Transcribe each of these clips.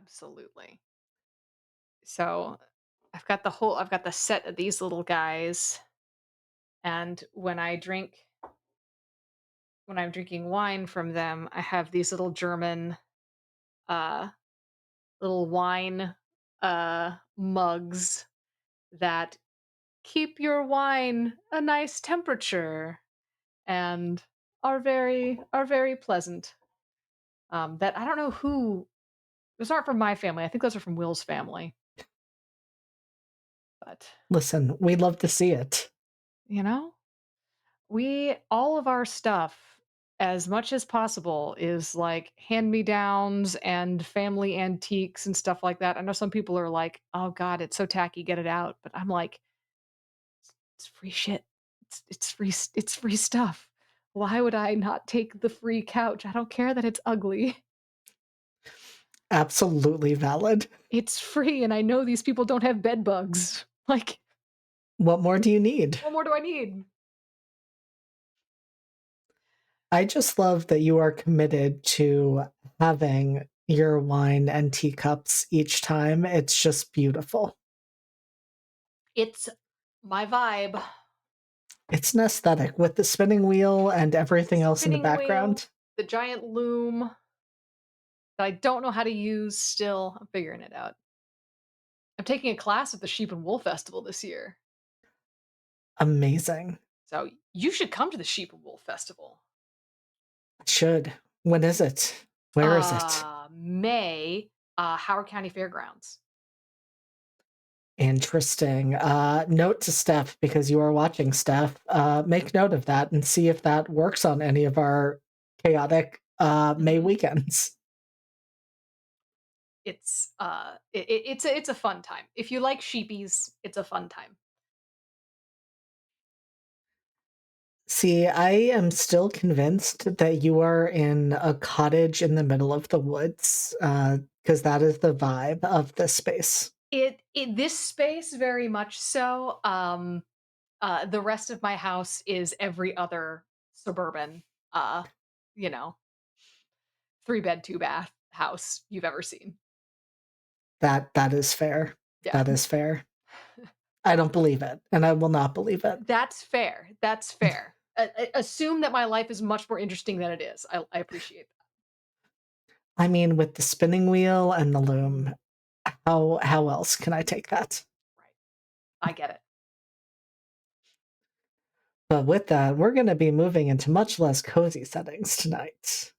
Absolutely. So I've got the set of these little guys, and when I'm drinking wine from them, I have these little German uh little wine mugs that keep your wine a nice temperature and are very pleasant. That I don't know who those aren't from my family. I think those are from Will's family. But Listen, we love to see it. you know, we all of our stuff, as much as possible, is like hand me downs and family antiques and stuff like that. I know some people are like, "Oh God, it's so tacky, get it out," but I'm like, it's free shit. It's free stuff. Why would I not take the free couch? I don't care that it's ugly. Absolutely valid. It's free, and I know these people don't have bed bugs. Like, What more do you need? what more do I need? I just love that you are committed to having your wine and teacups each time. It's just beautiful. It's my vibe. It's an aesthetic with the spinning wheel and everything else in the Spinning wheel, background. the giant loom that I don't know how to use still. I'm figuring it out. I'm taking a class at the Sheep and Wool Festival this year. Amazing. So you should come to the Sheep and Wool Festival. Should. When is it? Where is it? May, Howard County Fairgrounds. Interesting. Note to Steph, because you are watching Steph, make note of that and see if that works on any of our chaotic May Mhm. weekends. It's a fun time. If you like sheepies, it's a fun time. See, I am still convinced that you are in a cottage in the middle of the woods, because that is the vibe of this space. It this space very much so. The rest of my house is every other suburban, uh, you know, 3 bed, 2 bath house you've ever seen. That is fair. Yeah. That is fair. I don't believe it, and I will not believe it. That's fair. That's fair. Assume that my life is much more interesting than it is. I appreciate that. I mean, with the spinning wheel and the loom, how else can I take that? Right. I get it. But with that, we're going to be moving into much less cozy settings tonight.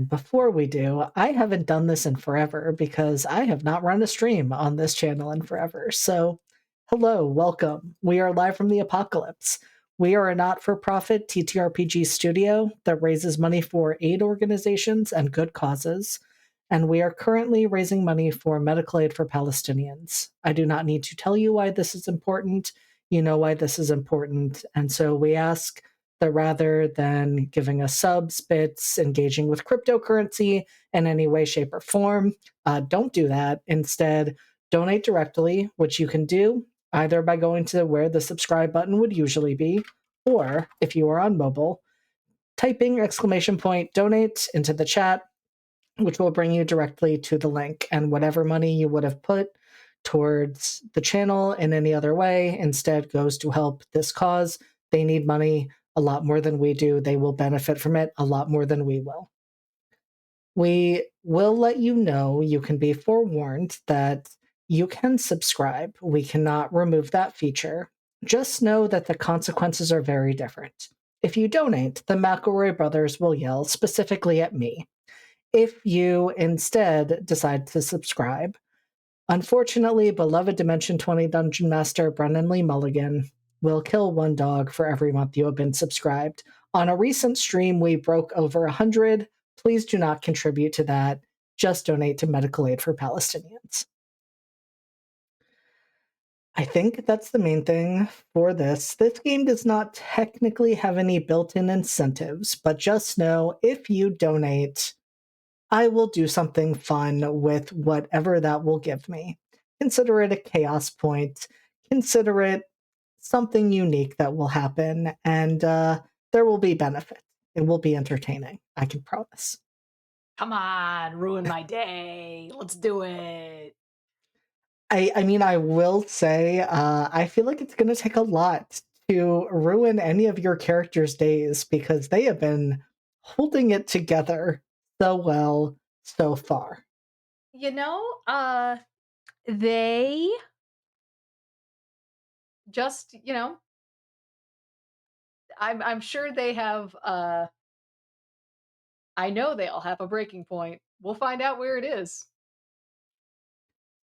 Before we do, I haven't done this in forever because I have not run a stream on this channel in forever. So, hello, welcome. We are live from the apocalypse. We are a not for profit TTRPG studio that raises money for aid organizations and good causes. And we are currently raising money for medical aid for Palestinians. I do not need to tell you why this is important. You know why this is important. And so we ask that rather than giving us subs, bits, engaging with cryptocurrency in any way, shape, or form, don't do that. Instead, donate directly, which you can do either by going to where the subscribe button would usually be, or if you are on mobile, typing exclamation point donate into the chat, which will bring you directly to the link. And whatever money you would have put towards the channel in any other way instead goes to help this cause. They need money a lot more than we do. They will benefit from it a lot more than we will. We will let you know, you can be forewarned that you can subscribe. We cannot remove that feature. Just know that the consequences are very different. If you donate, the McElroy brothers will yell specifically at me. If you instead decide to subscribe, unfortunately, beloved Dimension 20 Dungeon Master Brennan Lee Mulligan will kill one dog for every month you have been subscribed. On a recent stream, we broke over 100. Please do not contribute to that. Just donate to medical aid for Palestinians. I think that's the main thing for this. This game does not technically have any built in incentives, but just know if you donate, I will do something fun with whatever that will give me. Consider it a chaos point. Consider it something unique that will happen, and there will be benefit. It will be entertaining, I can promise. Come on, ruin my day. Let's do it. I mean, I will say, I feel like it's gonna take a lot to ruin any of your characters' days because they have been holding it together so well so far. You know, they just, I'm sure they have I know they all have a breaking point. We'll find out where it is.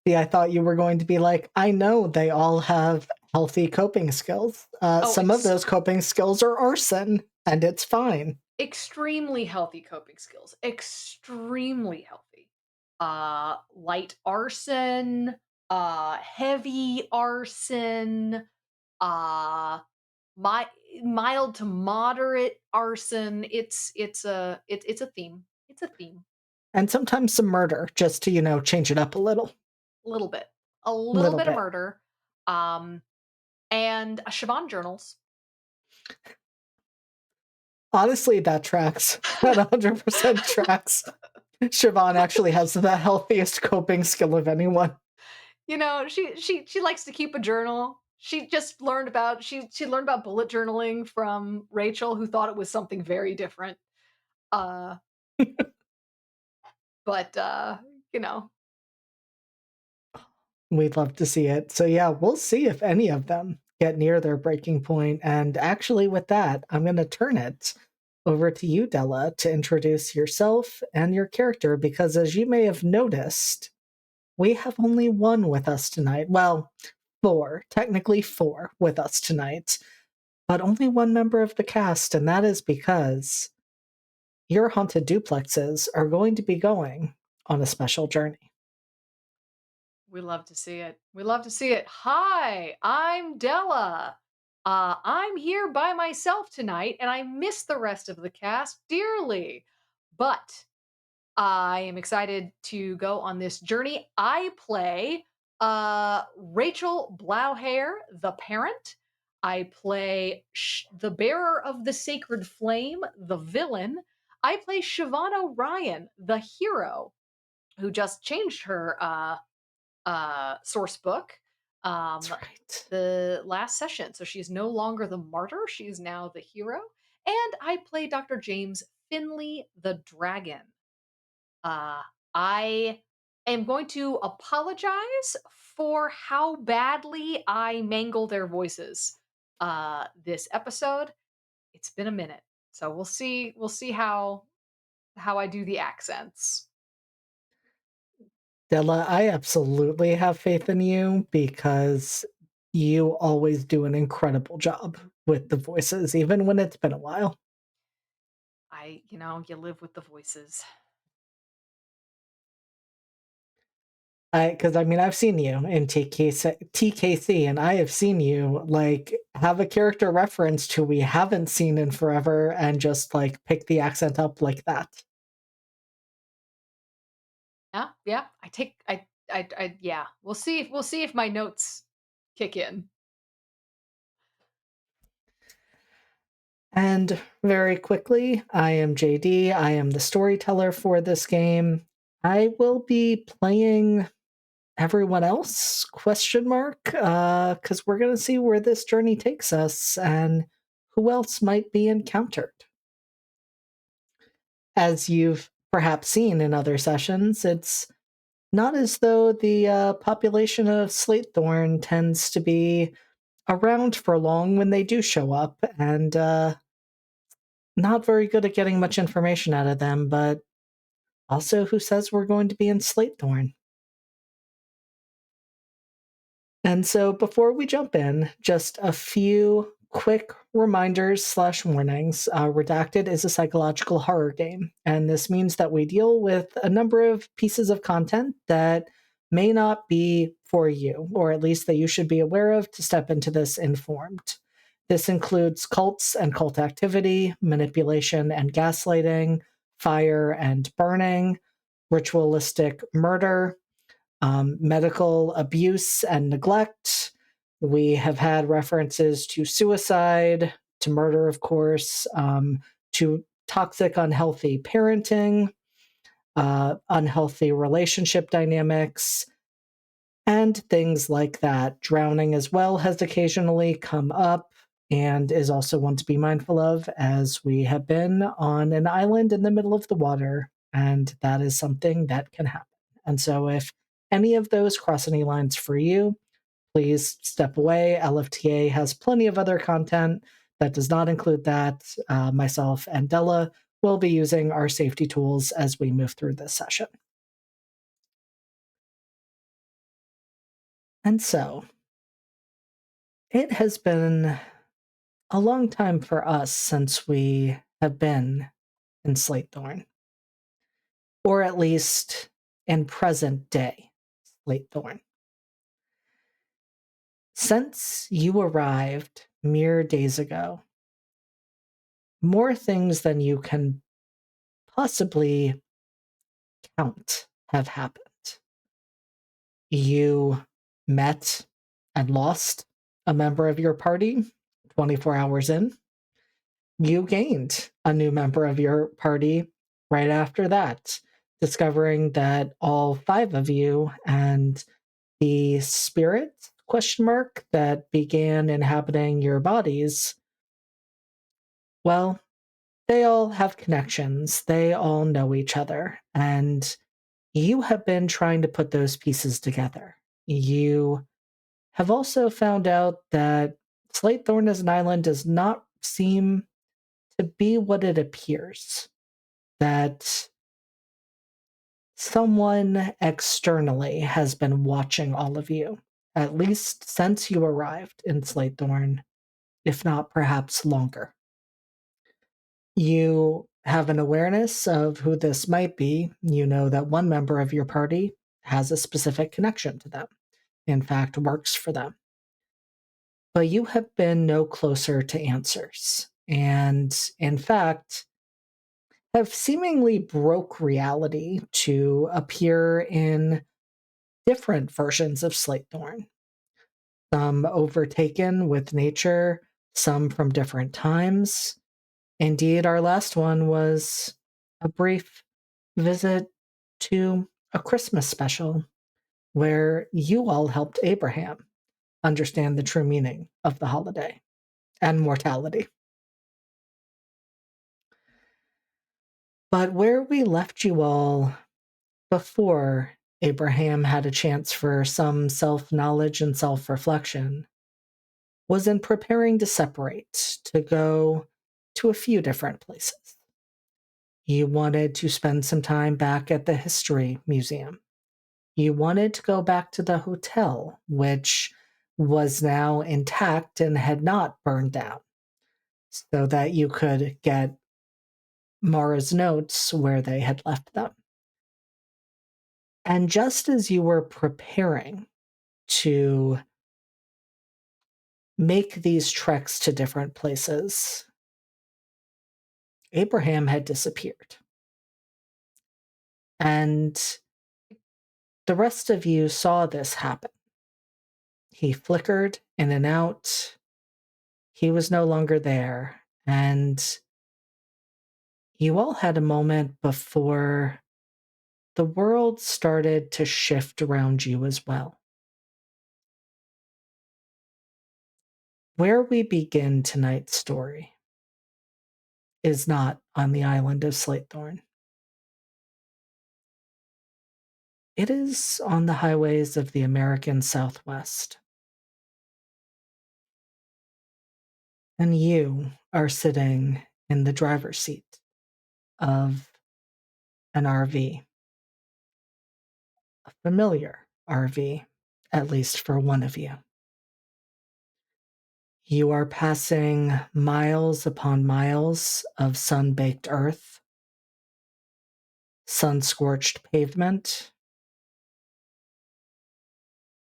See, I thought you were going to be like, I know they all have healthy coping skills. Oh, Some of those coping skills are arson, and it's fine. extremely healthy coping skills. Extremely healthy. Light arson, heavy arson, uh my mild to moderate arson. It's a theme. It's a theme. And sometimes some murder, just to, change it up a A little bit. A little little bit of bit. murder. Um and Siobhan journals. Honestly, that tracks. That 100% tracks. Siobhan actually has the healthiest coping skill of anyone. She likes to keep a journal. She learned about bullet journaling from Rachel, who thought it was something very different. Uh, but you know, We'd love to see it. So, yeah, we'll see if any of them get near their breaking point. And actually, with that, I'm going to turn it over to you, Della, to introduce yourself and your character, because as you may have noticed, we have only one with us tonight. Well, four, technically four with us tonight, but only one member of the cast. And that is because your haunted duplexes are going to be going on a special journey. we love to see it. We love to see it. Hi, I'm Della. I'm here by myself tonight, and I miss the rest of the cast dearly. But I am excited to go on this journey. I play Rachel Blauhair, the parent. I play the bearer of the sacred flame, the villain. I play Shivana Ryan, the hero, who just changed her source book That's um, right. the last session. So she's no longer the martyr, she's now the hero. And I play Dr. James Finley, the dragon. uh, I am going to apologize for how badly I mangle their voices this episode. It's been a minute. So we'll see how I do the accents. Della, I absolutely have faith in you because you always do an incredible job with the voices, even when it's been a while. You live with the voices. Because I mean, I've seen you in TKC, and I have seen you like have a character reference to we haven't seen in forever, and just like pick the accent up like that. Yeah, yeah. Yeah. We'll see if my notes kick in. And very quickly, I am JD. I am the storyteller for this game. I will be playing everyone else question mark because we're going to see where this journey takes us and who else might be encountered. As you've perhaps seen in other sessions, it's not as though the population of Slatethorn tends to be around for long when they do show up, and not very good at getting much information out of them, but also who says we're going to be in Slatethorn? And so before we jump in, just a few quick reminders slash warnings. Redacted is a psychological horror game, and this means that we deal with a number of pieces of content that may not be for you, or at least that you should be aware of to step into this informed. This includes cults and cult activity, manipulation and gaslighting, fire and burning, ritualistic murder, medical abuse and neglect. We have had references to suicide, to murder, of course, to toxic, unhealthy parenting. unhealthy relationship dynamics, and things like that. Drowning as well has occasionally come up and is also one to be mindful of, as we have been on an island in the middle of the water, and that is something that can happen. And so, if any of those cross any lines for you, please step away. LFTA has plenty of other content that does not include that. Myself and Della will be using our safety tools as we move through this session. And so, it has been a long time for us since we have been in Slatethorn, or at least in present day Slatethorn. Since you arrived mere days ago, more things than you can possibly count have happened. You met and lost a member of your party 24 hours in. You gained a new member of your party right after that, discovering that all five of you and the spirit question mark that began inhabiting your bodies, well, they all have connections. They all know each other. And you have been trying to put those pieces together. You have also found out that Slatethorn as an island does not seem to be what it appears. That someone externally has been watching all of you, at least since you arrived in Slatethorn, if not perhaps longer. You have an awareness of who this might be. You know that one member of your party has a specific connection to them, in fact, works for them. But you have been no closer to answers. And in fact, have seemingly broke reality to appear in different versions of Slatethorn. Some overtaken with nature, some from different times. Indeed, our last one was a brief visit to a Christmas special where you all helped Abraham understand the true meaning of the holiday and mortality. But where we left you all before Abraham had a chance for some self knowledge and self reflection was in preparing to separate, to go to a few different places. You wanted to spend some time back at the History Museum. You wanted to go back to the hotel, which was now intact and had not burned down, so that you could get Mara's notes where they had left them. And just as you were preparing to make these treks to different places, Abraham had disappeared. And the rest of you saw this happen. He flickered in and out. He was no longer there. And you all had a moment before the world started to shift around you as well. Where we begin tonight's story is not on the island of Slatethorn. It is on the highways of the American Southwest. And you are sitting in the driver's seat of an RV, a familiar RV, at least for one of you. You are passing miles upon miles of sun baked earth, sun scorched pavement,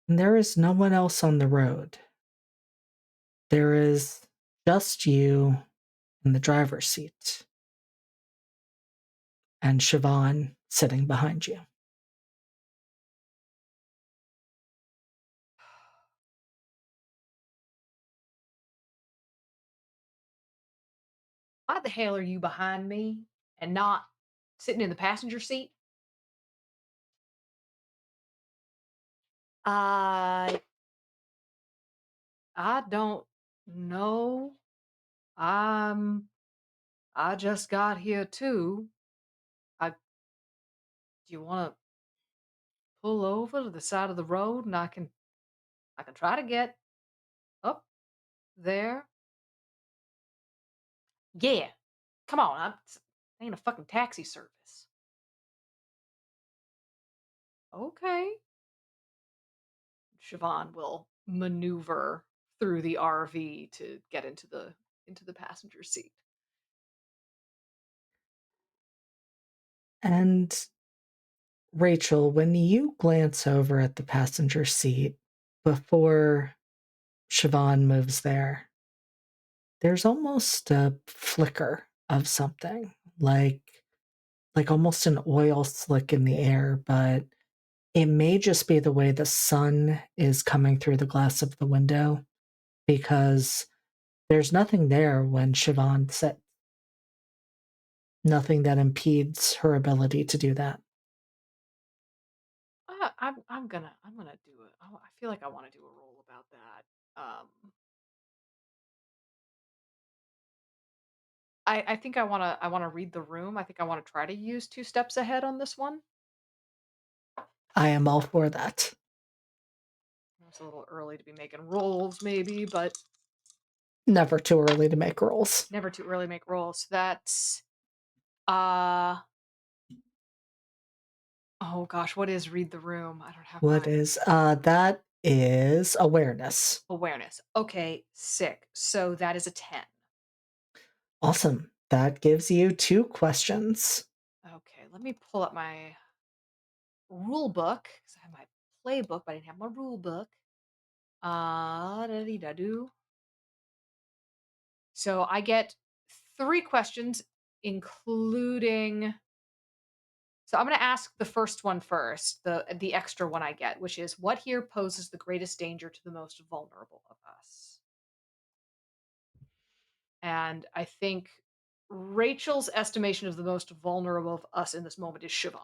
and there is no one else on the road. There is just you in the driver's seat and Siobhan sitting behind you. Why the hell are you behind me and not sitting in the passenger seat? I I don't know. I'm I just got here too. I Do you want to pull over to the side of the road and I can try to get up there? Yeah. Come on. Ain't a fucking taxi service. Okay. Siobhan will maneuver through the RV to get into the passenger seat. And Rachel, when you glance over at the passenger seat before Siobhan moves there, there's almost a flicker of something, like almost an oil slick in the air, but it may just be the way the sun is coming through the glass of the window because there's nothing there when Siobhan sits, nothing that impedes her ability to do that. I'm gonna do it. I feel like I want to do a roll about that. I think I wanna read the room. I think I wanna try to use 2 steps ahead on this one. I am all for that. It's a little early to be making rolls maybe, but Never too early to make rolls. never too early to make rolls. That's uh oh gosh, what is read the room? I don't have What my is that is awareness. awareness. Okay, sick. So that is a 10. Awesome. That gives you 2 questions. Okay, let me pull up my rule book because I have my playbook, but I didn't have my rule book. Da-dee-da-doo. So I get 3 questions, including. So I'm going to ask the first one first, the extra one I get, which is what here poses the greatest danger to the most vulnerable of us? And I think Rachel's estimation of the most vulnerable of us in this moment is Siobhan.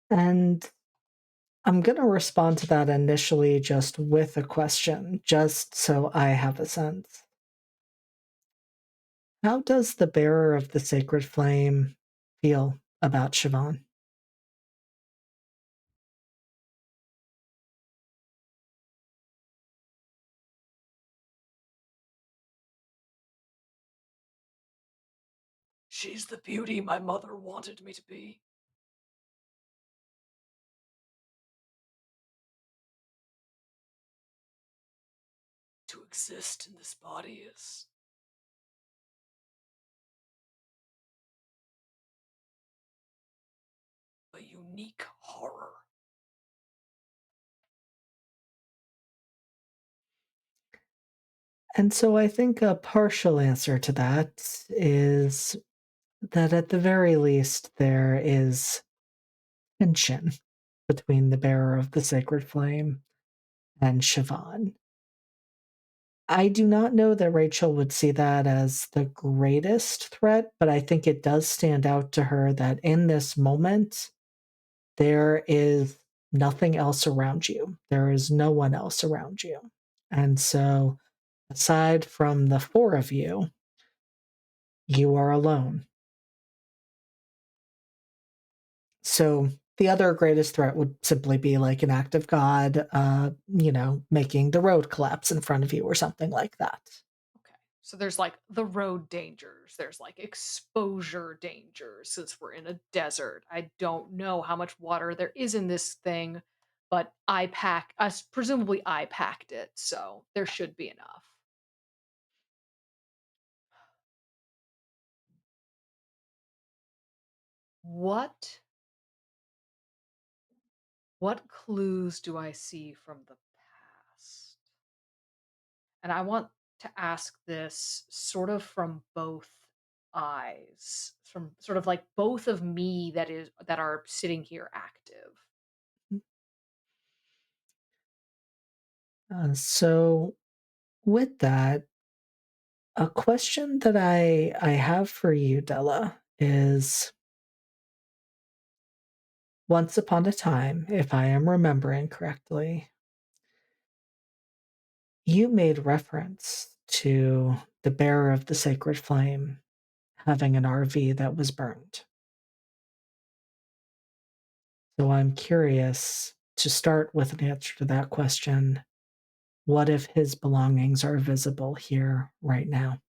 And I'm going to respond to that initially just with a question, just so I have a sense. How does the bearer of the sacred flame feel about Siobhan? She's the beauty my mother wanted me to be. To exist in this body is a unique horror. And so I think a partial answer to that is that at the very least, there is tension between the bearer of the sacred flame and Siobhan. I do not know that Rachel would see that as the greatest threat, but I think it does stand out to her that in this moment, there is nothing else around you. There is no one else around you. And so, aside from the 4 of you, you are alone. So, the other greatest threat would simply be like an act of God, making the road collapse in front of you or something like that. Okay. So there's like the road dangers, there's like exposure dangers since we're in a desert. I don't know how much water there is in this thing, but presumably I packed it, so there should be enough. What what clues do I see from the past? And I want to ask this sort of from both eyes, from sort of like both of me that are sitting here active. So, with that, a question that I have for you, Della, is Once upon a time, if I am remembering correctly, you made reference to the bearer of the sacred flame having an RV that was burned. So I'm curious to start with an answer to that question. What if his belongings are visible here right now?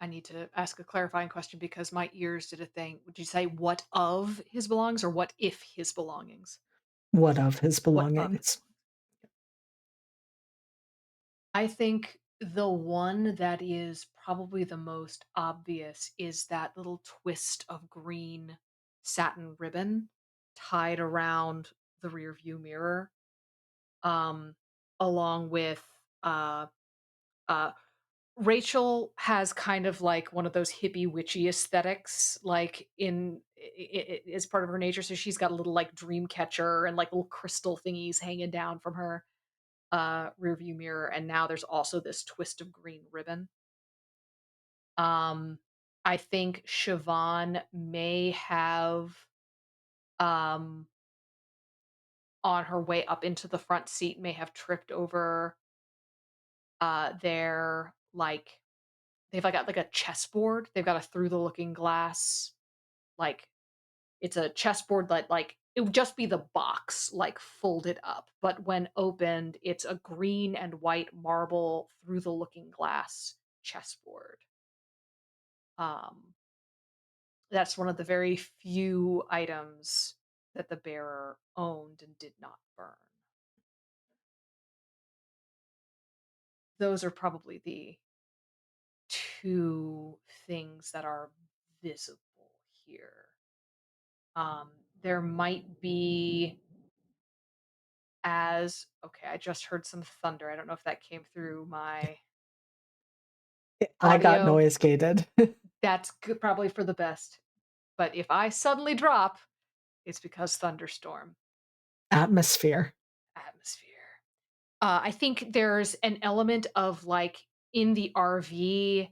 I need to ask a clarifying question because my ears did a thing. Would you say what of his belongings or what if his belongings? What of his What of his belongings? belongings? I think the one that is probably the most obvious is that little twist of green satin ribbon tied around the rear view mirror, um, along with uh, uh, Rachel has kind of like one of those hippie witchy aesthetics, like as part of her nature. So she's got a little like dream catcher and like little crystal thingies hanging down from her rear view mirror, and now there's also this twist of green ribbon. Um, I think Siobhan may have um on her way up into the front seat may have tripped over their like they've like got like a chessboard. They've got a through the looking glass, like it's a chessboard that like it would just be the box like folded up, but when opened, it's a green and white marble through the looking glass chessboard. Um, that's one of the very few items that the bearer owned and did not burn. Those are probably the two things that are visible here. Um, there might be as okay, I just heard some thunder. I don't know if that came through my I got audio. noise gated. That's good, probably for the best. But if I suddenly drop, it's because thunderstorm Atmosphere. atmosphere. I think there's an element of like in the RV,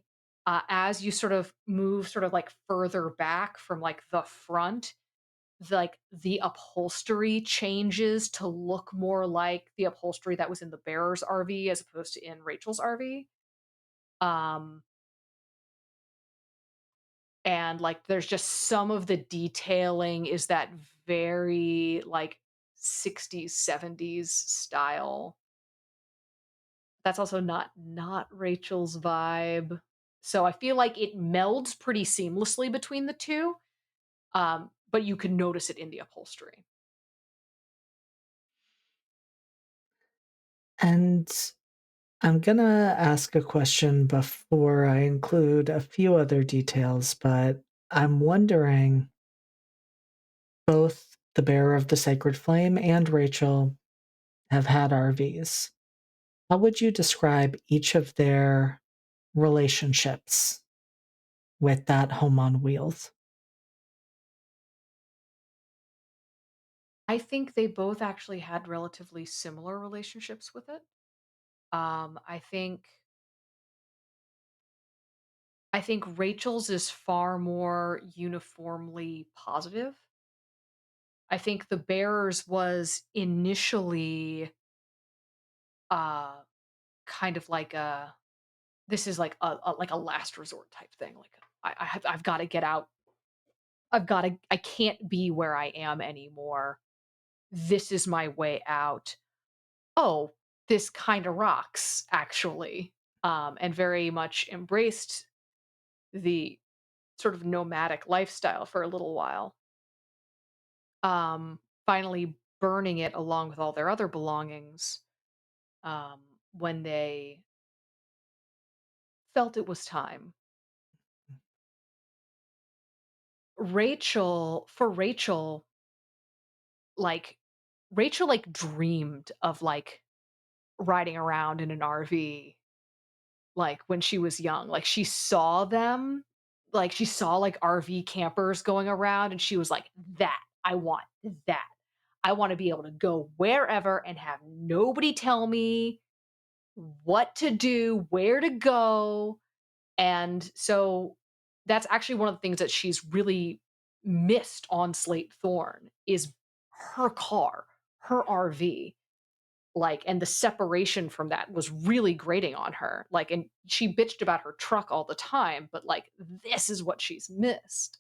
as you sort of move sort of like further back from like the front, like the upholstery changes to look more like the upholstery that was in the bearer's RV as opposed to in Rachel's RV. Um, and like there's just some of the detailing is that very like 60s, 70s style. That's also not Rachel's vibe. So I feel like it melds pretty seamlessly between the two, but you can notice it in the upholstery. And I'm gonna ask a question before I include a few other details, but I'm wondering both the bearer of the sacred flame and Rachel have had RVs. How would you describe each of their relationships with that home on wheels? I think they both actually had relatively similar relationships with it. Um, I think I think Rachel's is far more uniformly positive. I think the bearer's was initially uh kind of like a this is like like a last resort type thing. Like I've got to get out. I can't be where I am anymore. This is my way out. Oh, this kind of rocks actually. And very much embraced the sort of nomadic lifestyle for a little while. Finally burning it along with all their other belongings when they felt it was time. Rachel, like Rachel like dreamed of like riding around in an RV like when she was young. Like she saw them, like she saw like RV campers going around and she was like, that, I want that. I want to be able to go wherever and have nobody tell me what to do, where to go. And so that's actually one of the things that she's really missed on Slate Thorn is her car, her RV. Like, and the separation from that was really grating on her. Like, and she bitched about her truck all the time, but like this is what she's missed.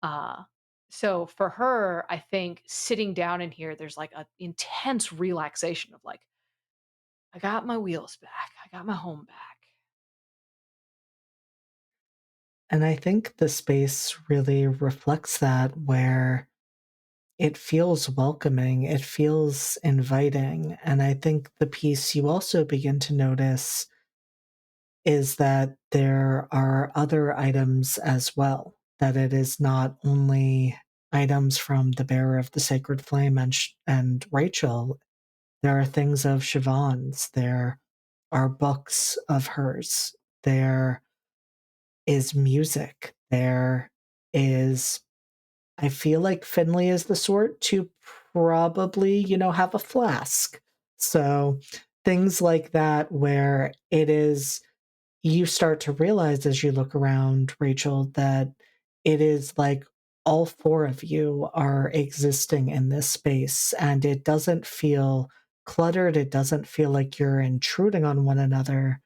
Uh so for her, I think sitting down in here, there's like an intense relaxation of like, I got my wheels back. I got my home back. And I think the space really reflects that, where it feels welcoming, it feels inviting, and I think the piece you also begin to notice is that there are other items as well, that it is not only items from the bearer of the sacred flame and Rachel. There are things of Siobhan's, there are books of hers, there is music, there is, I feel like Finley is the sort to probably, have a flask. So things like that, where it is, you start to realize as you look around, Rachel, that it is like all four of you are existing in this space, and it doesn't feel cluttered. It doesn't feel like you're intruding on one another.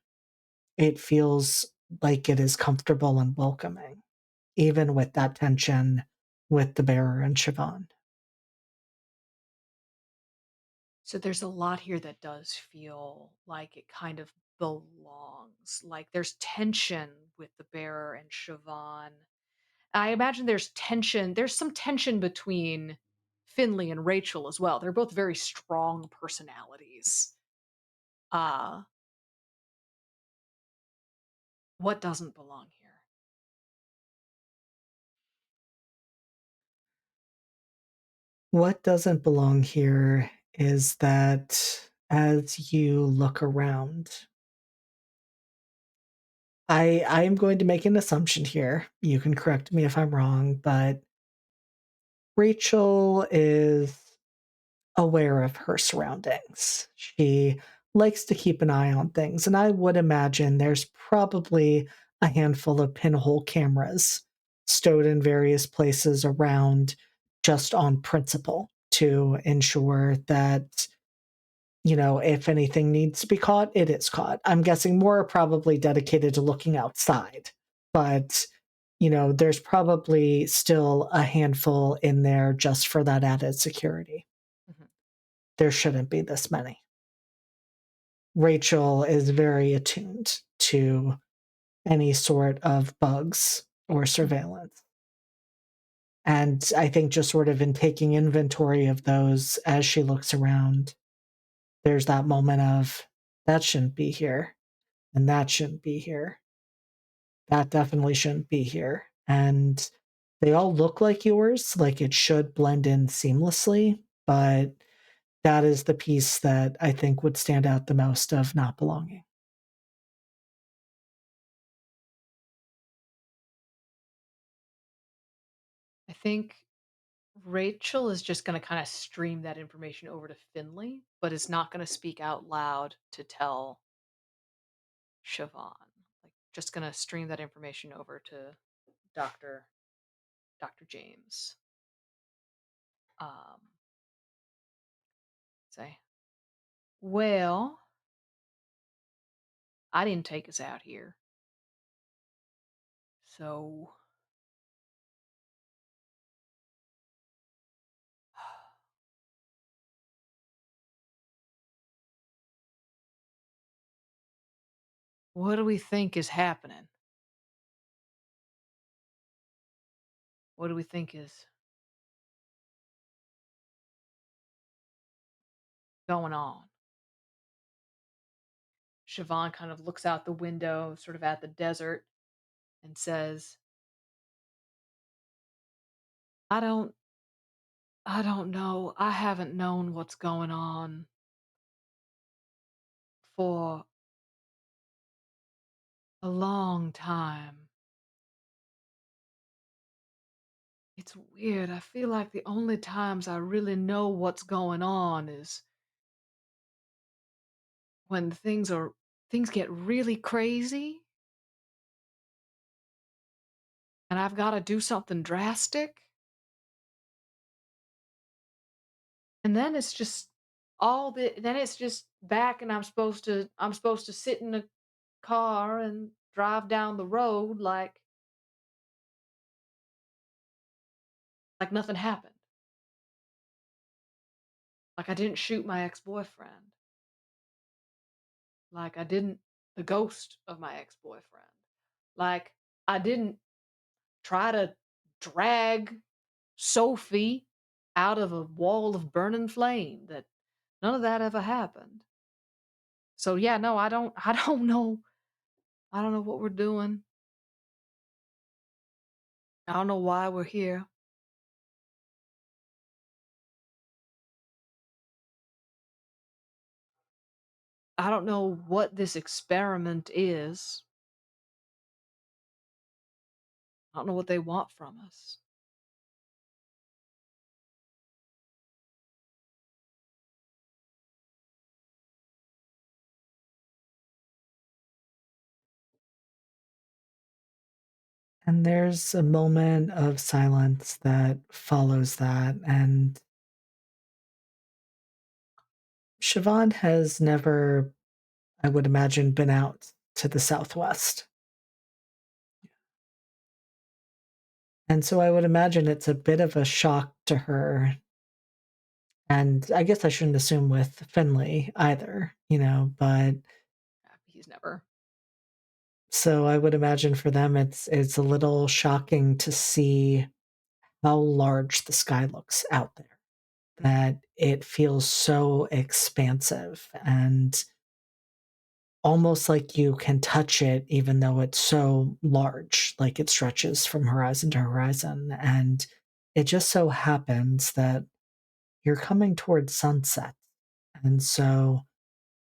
It feels like it is comfortable and welcoming, even with that tension with the bearer and Siobhan. So there's a lot here that does feel like it kind of belongs. Like there's tension with the bearer and Siobhan. I imagine there's some tension between Finley and Rachel as well. They're both very strong personalities. Uh, what doesn't belong here? What doesn't belong here is that as you look around, I am going to make an assumption here. You can correct me if I'm wrong, but Rachel is aware of her surroundings. She likes to keep an eye on things, and I would imagine there's probably a handful of pinhole cameras stowed in various places around, just on principle, to ensure that, if anything needs to be caught, it is caught. I'm guessing more are probably dedicated to looking outside, but there's probably still a handful in there just for that added security. Mhm. There shouldn't be this many. Rachel is very attuned to any sort of bugs or Mhm. surveillance. And I think just sort of in taking inventory of those as she looks around, there's that moment of, that shouldn't be here, and that shouldn't be here. That definitely shouldn't be here. And they all look like yours, like it should blend in seamlessly, but that is the piece that I think would stand out the most of not belonging. I think Rachel is just going to kind of stream that information over to Finley, but is not going to speak out loud to tell Siobhan. Like, just going to stream that information over to Doctor Dr. James. Um, say, well, I didn't take us out here, so what do we think is happening? What do we think is going on? Siobhan kind of looks out the window, sort of at the desert, and says, I don't I don't know. I haven't known what's going on for a long time. It's weird. I feel like the only times I really know what's going on is when things get really crazy and I've gotta do something drastic, and then it's just then it's just back and I'm supposed to sit in a car and drive down the road like nothing happened. Like I didn't shoot my ex-boyfriend. Like I didn't the ghost of my ex-boyfriend. Like I didn't try to drag Sophie out of a wall of burning flame. That none of that ever happened. So yeah, no, I don't know. I don't know what we're doing. I don't know why we're here. I don't know what this experiment is. I don't know what they want from us. And there's a moment of silence that follows that, and Siobhan has never, I would imagine, been out to the Southwest. And so I would imagine it's a bit of a shock to her. And I guess I shouldn't assume with Finley either, but He's never. so I would imagine for them it's a little shocking to see how large the sky looks out there. That it feels so expansive and almost like you can touch it even though it's so large, like it stretches from horizon to horizon. And it just so happens that you're coming towards sunset. And so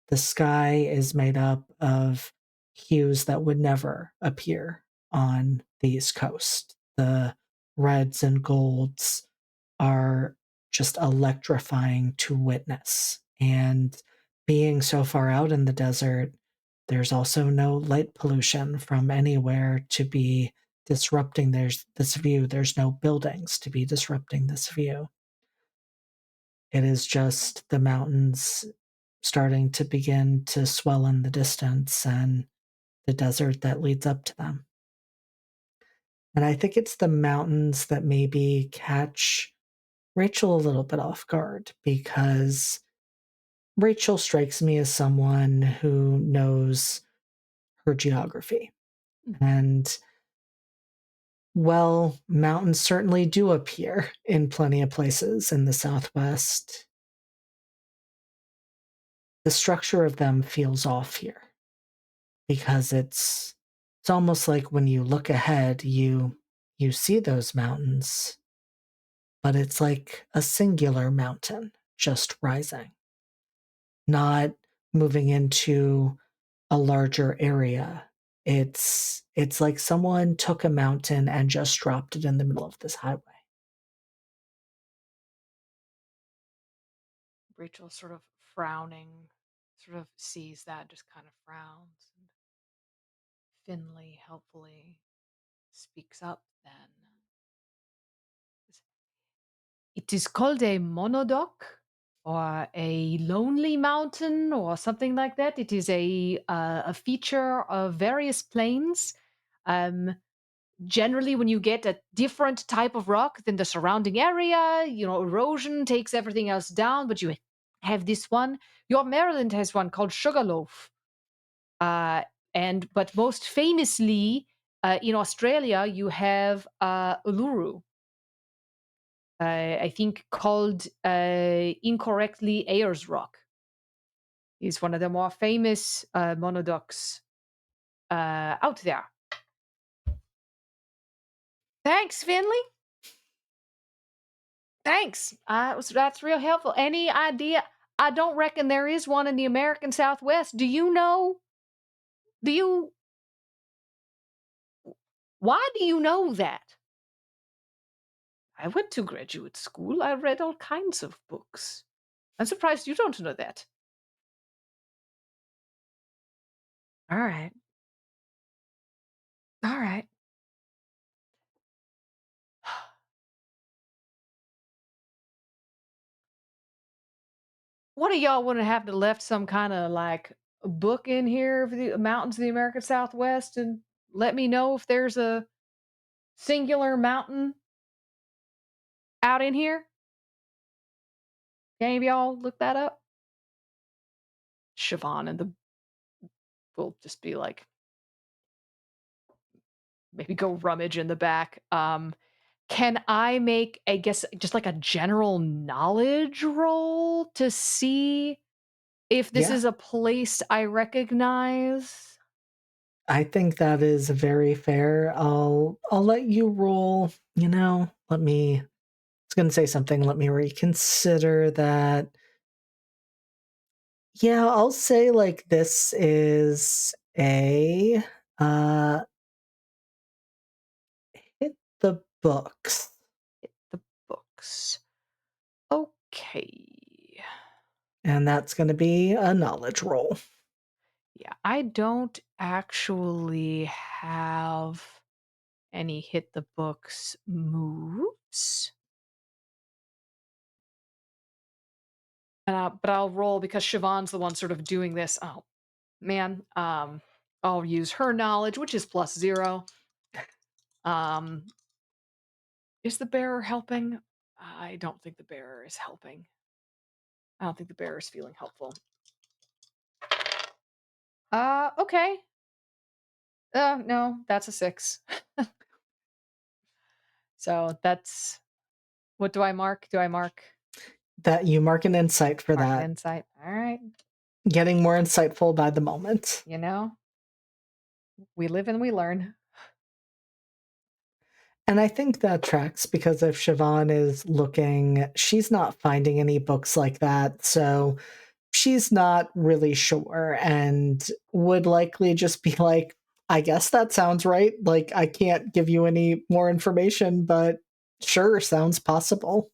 the sky is made up of hues that would never appear on the East Coast. The reds and golds are just electrifying to witness. And being so far out in the desert, there's also no light pollution from anywhere to be disrupting this view. There's no buildings to be disrupting this view. It is just the mountains starting to begin to swell in the distance and the desert that leads up to them. And I think it's the mountains that maybe catch Rachel a little bit off guard because Rachel strikes me as someone who knows her geography. Mhm. And well, mountains certainly do appear in plenty of places in the Southwest. The structure of them feels off here because it's almost like when you look ahead, you see those mountains, but it's like a singular mountain just rising, not moving into a larger area. It's like someone took a mountain and just dropped it in the middle of this highway. Rachel sort of frowning, sort of sees that, just kind of frowns. And Finley helpfully speaks up then. It is called a monodoc or a lonely mountain or something like that. It is a feature of various plains. Um, Generally, when you get a different type of rock than the surrounding area, erosion takes everything else down. But you have this one. Your Maryland has one called Sugarloaf. But most famously, in Australia, you have Uluru. I think called incorrectly Ayers Rock. Is one of the more famous monodocs out there. Thanks, Finley. Thanks. That's real helpful. Any idea? I don't reckon there is one in the American Southwest. Do you know? Do you? Why do you know that? I went to graduate school. I read all kinds of books. I'm surprised you don't know that. Alright. Alright. What do y'all wanna have to left some kinda, like, book in here for the mountains of the American Southwest and let me know if there's a singular mountain out in here? Can any of y'all look that up? Siobhan and the will just be like, maybe go rummage in the back. Can I make, I guess, just like a general knowledge roll to see if this Yeah, is a place I recognize? I think that is very fair. I'll let you roll, let me I was gonna say something, let me reconsider that. Yeah, I'll say, like, this is a, uh, hit the books, The books. Okay. and that's gonna be a knowledge roll. Yeah, I don't actually have any hit the books moves. But I'll roll because Siobhan's the one sort of doing this. Oh man, I'll use her knowledge, which is plus 0. Um, is the bearer helping? I don't think the bearer is helping. I don't think the bearer is feeling helpful. Okay. No, that's a 6. So that's what do I mark? Do I That you mark an insight for mark an that. insight? All right. Getting more insightful by the moment. You know, we live and we learn. And I think that tracks because if Siobhan is looking, she's not finding any books like that, so she's not really sure and would likely just be like, "I guess that sounds right. Like, I can't give you any more information, but sure, sounds possible."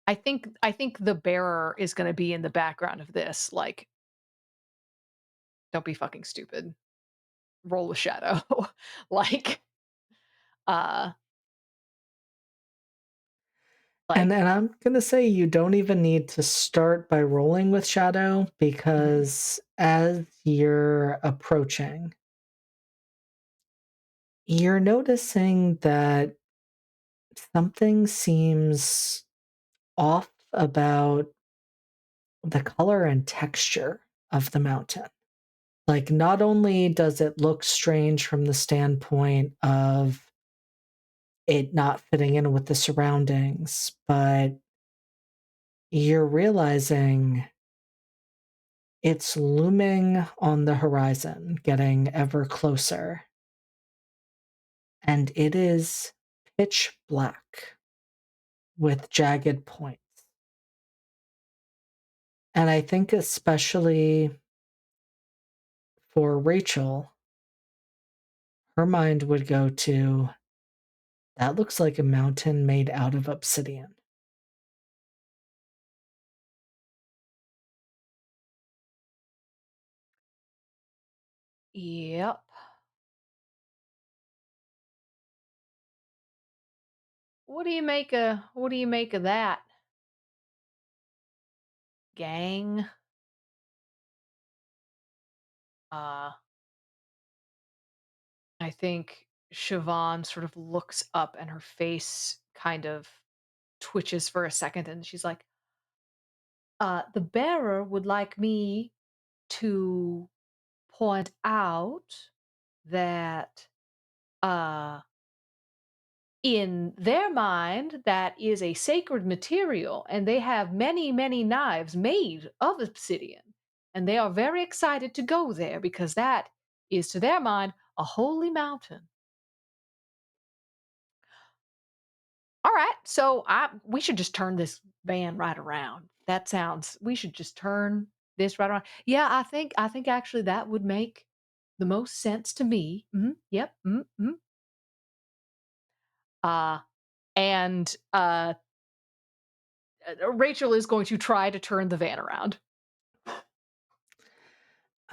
I think the bearer is going to be in the background of this. Like, don't be fucking stupid. Roll with shadow. like, uh, And like. and I'm gonna say you don't even need to start by rolling with shadow Mhm. because as you're approaching, you're noticing that something seems off about the color and texture of the mountain. Like, not only does it look strange from the standpoint of it not fitting in with the surroundings, but you're realizing it's looming on the horizon, getting ever closer, and it is pitch black with jagged points. And I think especially for Rachel, her mind would go to, "That looks like a mountain made out of obsidian." Yep. What do you make of that, gang? Uh, I think Siobhan sort of looks up and her face kind of twitches for a second and she's like, the bearer would like me to point out that uh in their mind that is a sacred material and they have many many knives made of obsidian and they are very excited to go there because that is to their mind a holy mountain. All right, so I we should just turn this van right around. That sounds, we should just turn this right around. Yeah, I think actually that would make the most sense to me. Yep. Uh and Rachel is going to try to turn the van around.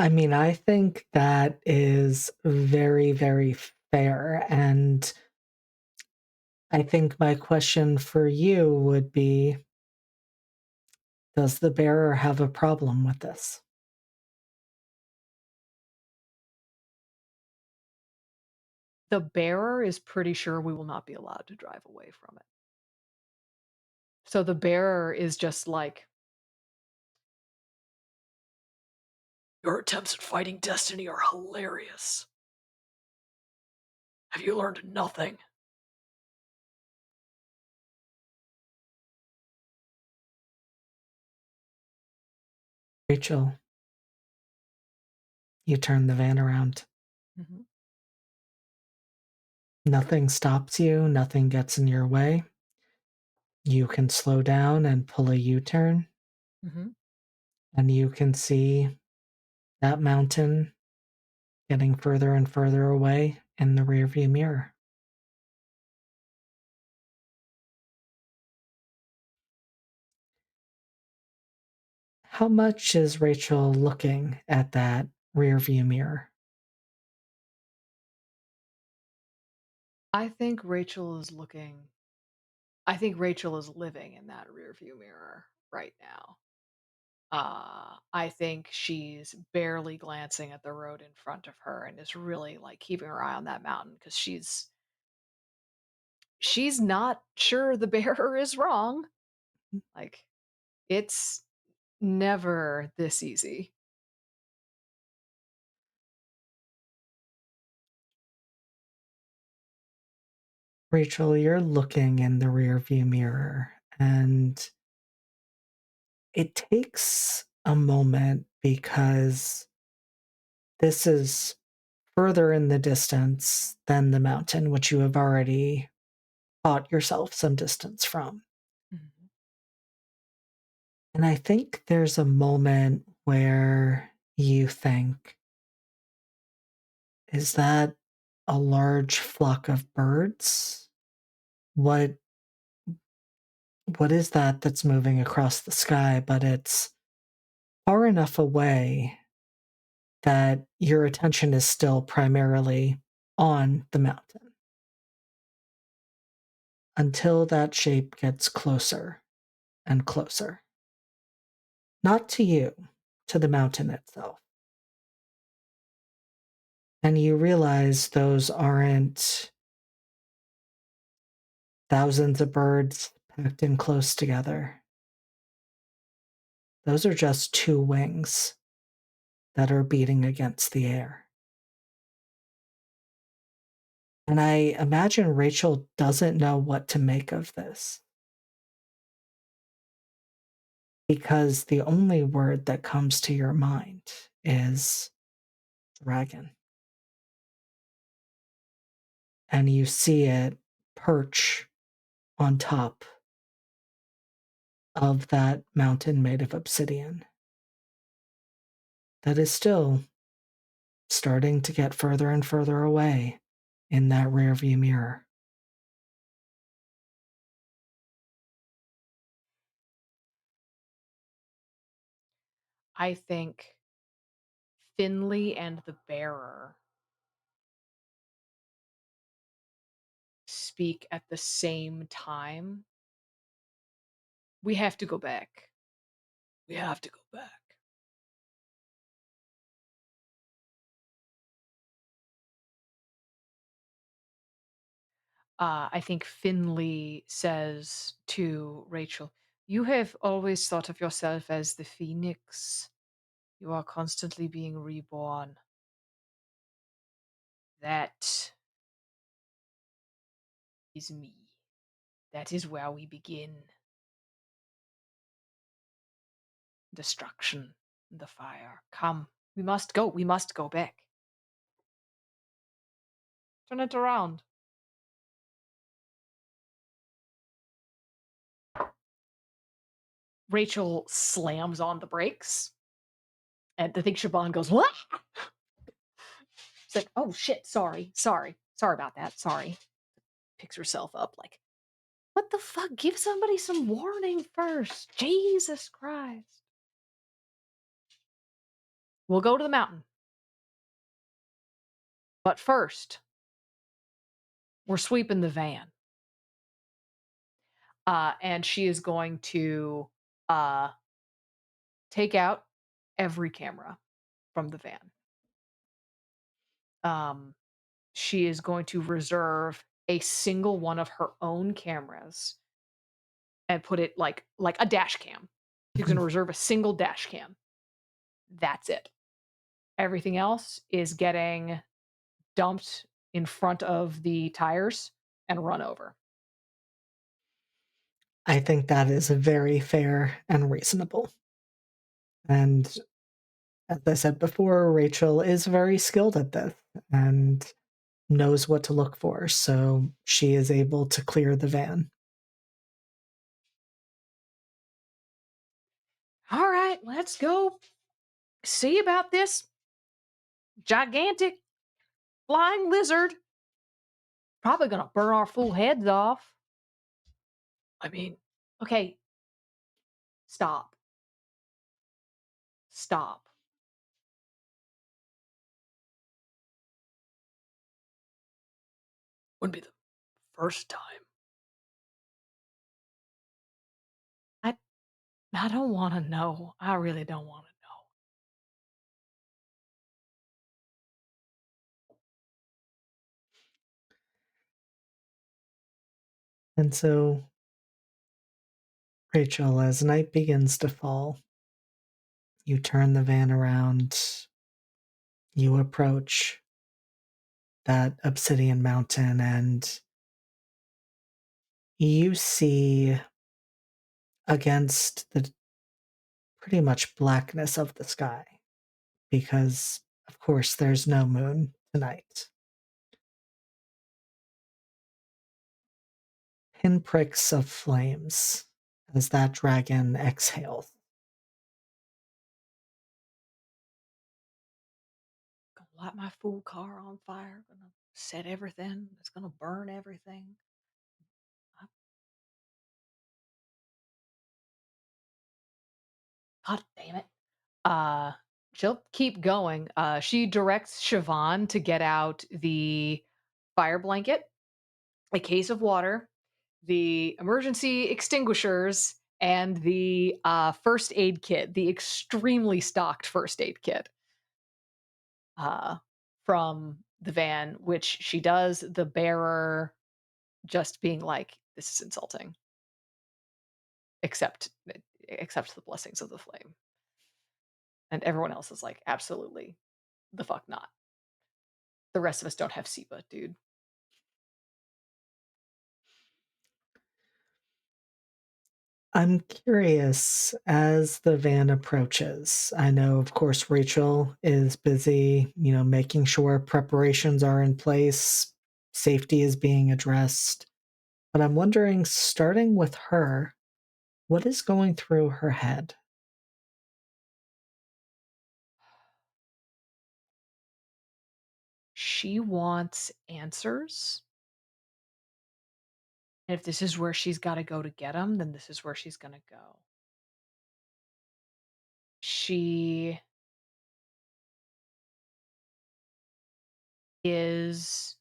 I mean, I think that is very, very fair. And I think my question for you would be, does the bearer have a problem with this? The bearer is pretty sure we will not be allowed to drive away from it. So the bearer is just like, "Your attempts at fighting destiny are hilarious. Have you learned nothing?" Rachel, you turn the van around. Mhm, Nothing stops you, nothing gets in your way. You can slow down and pull a U turn, mhm. and you can see that mountain getting further and further away in the rearview mirror. How much is Rachel looking at that rearview mirror? I think Rachel is looking I think Rachel is living in that rearview mirror right now. I think she's barely glancing at the road in front of her and is really, like, keeping her eye on that mountain because she's not sure the bearer is wrong. Like, it's never this easy. Rachel, you're looking in the rearview mirror, and it takes a moment because this is further in the distance than the mountain, which you have already bought yourself some distance from. Mhm. And I think there's a moment where you think, is that a large flock of birds? What what is that that's moving across the sky? But it's far enough away that your attention is still primarily on the mountain until that shape gets closer and closer. Not to you, to the mountain itself. And you realize those aren't thousands of birds packed in close together. Those are just two wings that are beating against the air. And I imagine Rachel doesn't know what to make of this because the only word that comes to your mind is dragon. And you see it perch on top of that mountain made of obsidian that is still starting to get further and further away in that rearview mirror. I think Finley and the bearer speak at the same time. We have to go back. We have to go back. I think Finley says to Rachel, "You have always thought of yourself as the phoenix. You are constantly being reborn. That is me. That is where we begin. Destruction, the fire. Come, we must go. We must go back. Turn it around." Rachel slams on the brakes, and I think Siobhan goes, "What?" She's like, "Oh shit, sorry about that, sorry." Picks herself up, like, what the fuck? Give somebody some warning first. Jesus Christ. We'll go to the mountain, but first, we're sweeping the van." And she is going to uh, take out every camera from the van. Um, she is going to reserve a single one of her own cameras and put it like a dash cam. She's going to reserve a single dash cam. That's it. Everything else is getting dumped in front of the tires and run over. I think that is very fair and reasonable. And as I said before, Rachel is very skilled at this and knows what to look for, so she is able to clear the van. All right, let's go see about this gigantic flying lizard. Probably gonna burn our fool heads off. I mean, okay, stop. Stop. Wouldn't be the first time. I I don't wanna know. I really don't wanna know. And so, Rachel, as night begins to fall, you turn the van around, you approach that obsidian mountain, and you see against the pretty much blackness of the sky, because, of course, there's no moon tonight. Pinpricks of flames as that dragon exhales. Gonna light my fool car on fire, gonna set everything, it's gonna burn everything. I God damn it. Uh, she'll keep going. She directs Siobhan to get out the fire blanket, a case of water, the emergency extinguishers, and the first aid kit, the extremely stocked first aid kit uh, from the van, which she does, the bearer just being like, this is insulting, except except the blessings of the flame. And everyone else is like, absolutely the fuck not. The rest of us don't have SIBA, dude. I'm curious as the van approaches. I know, of course, Rachel is busy, making sure preparations are in place, safety is being addressed. But I'm wondering, starting with her, what is going through her head? She wants answers. And if this is where she's got to go to get them, then this is where she's going to go. She is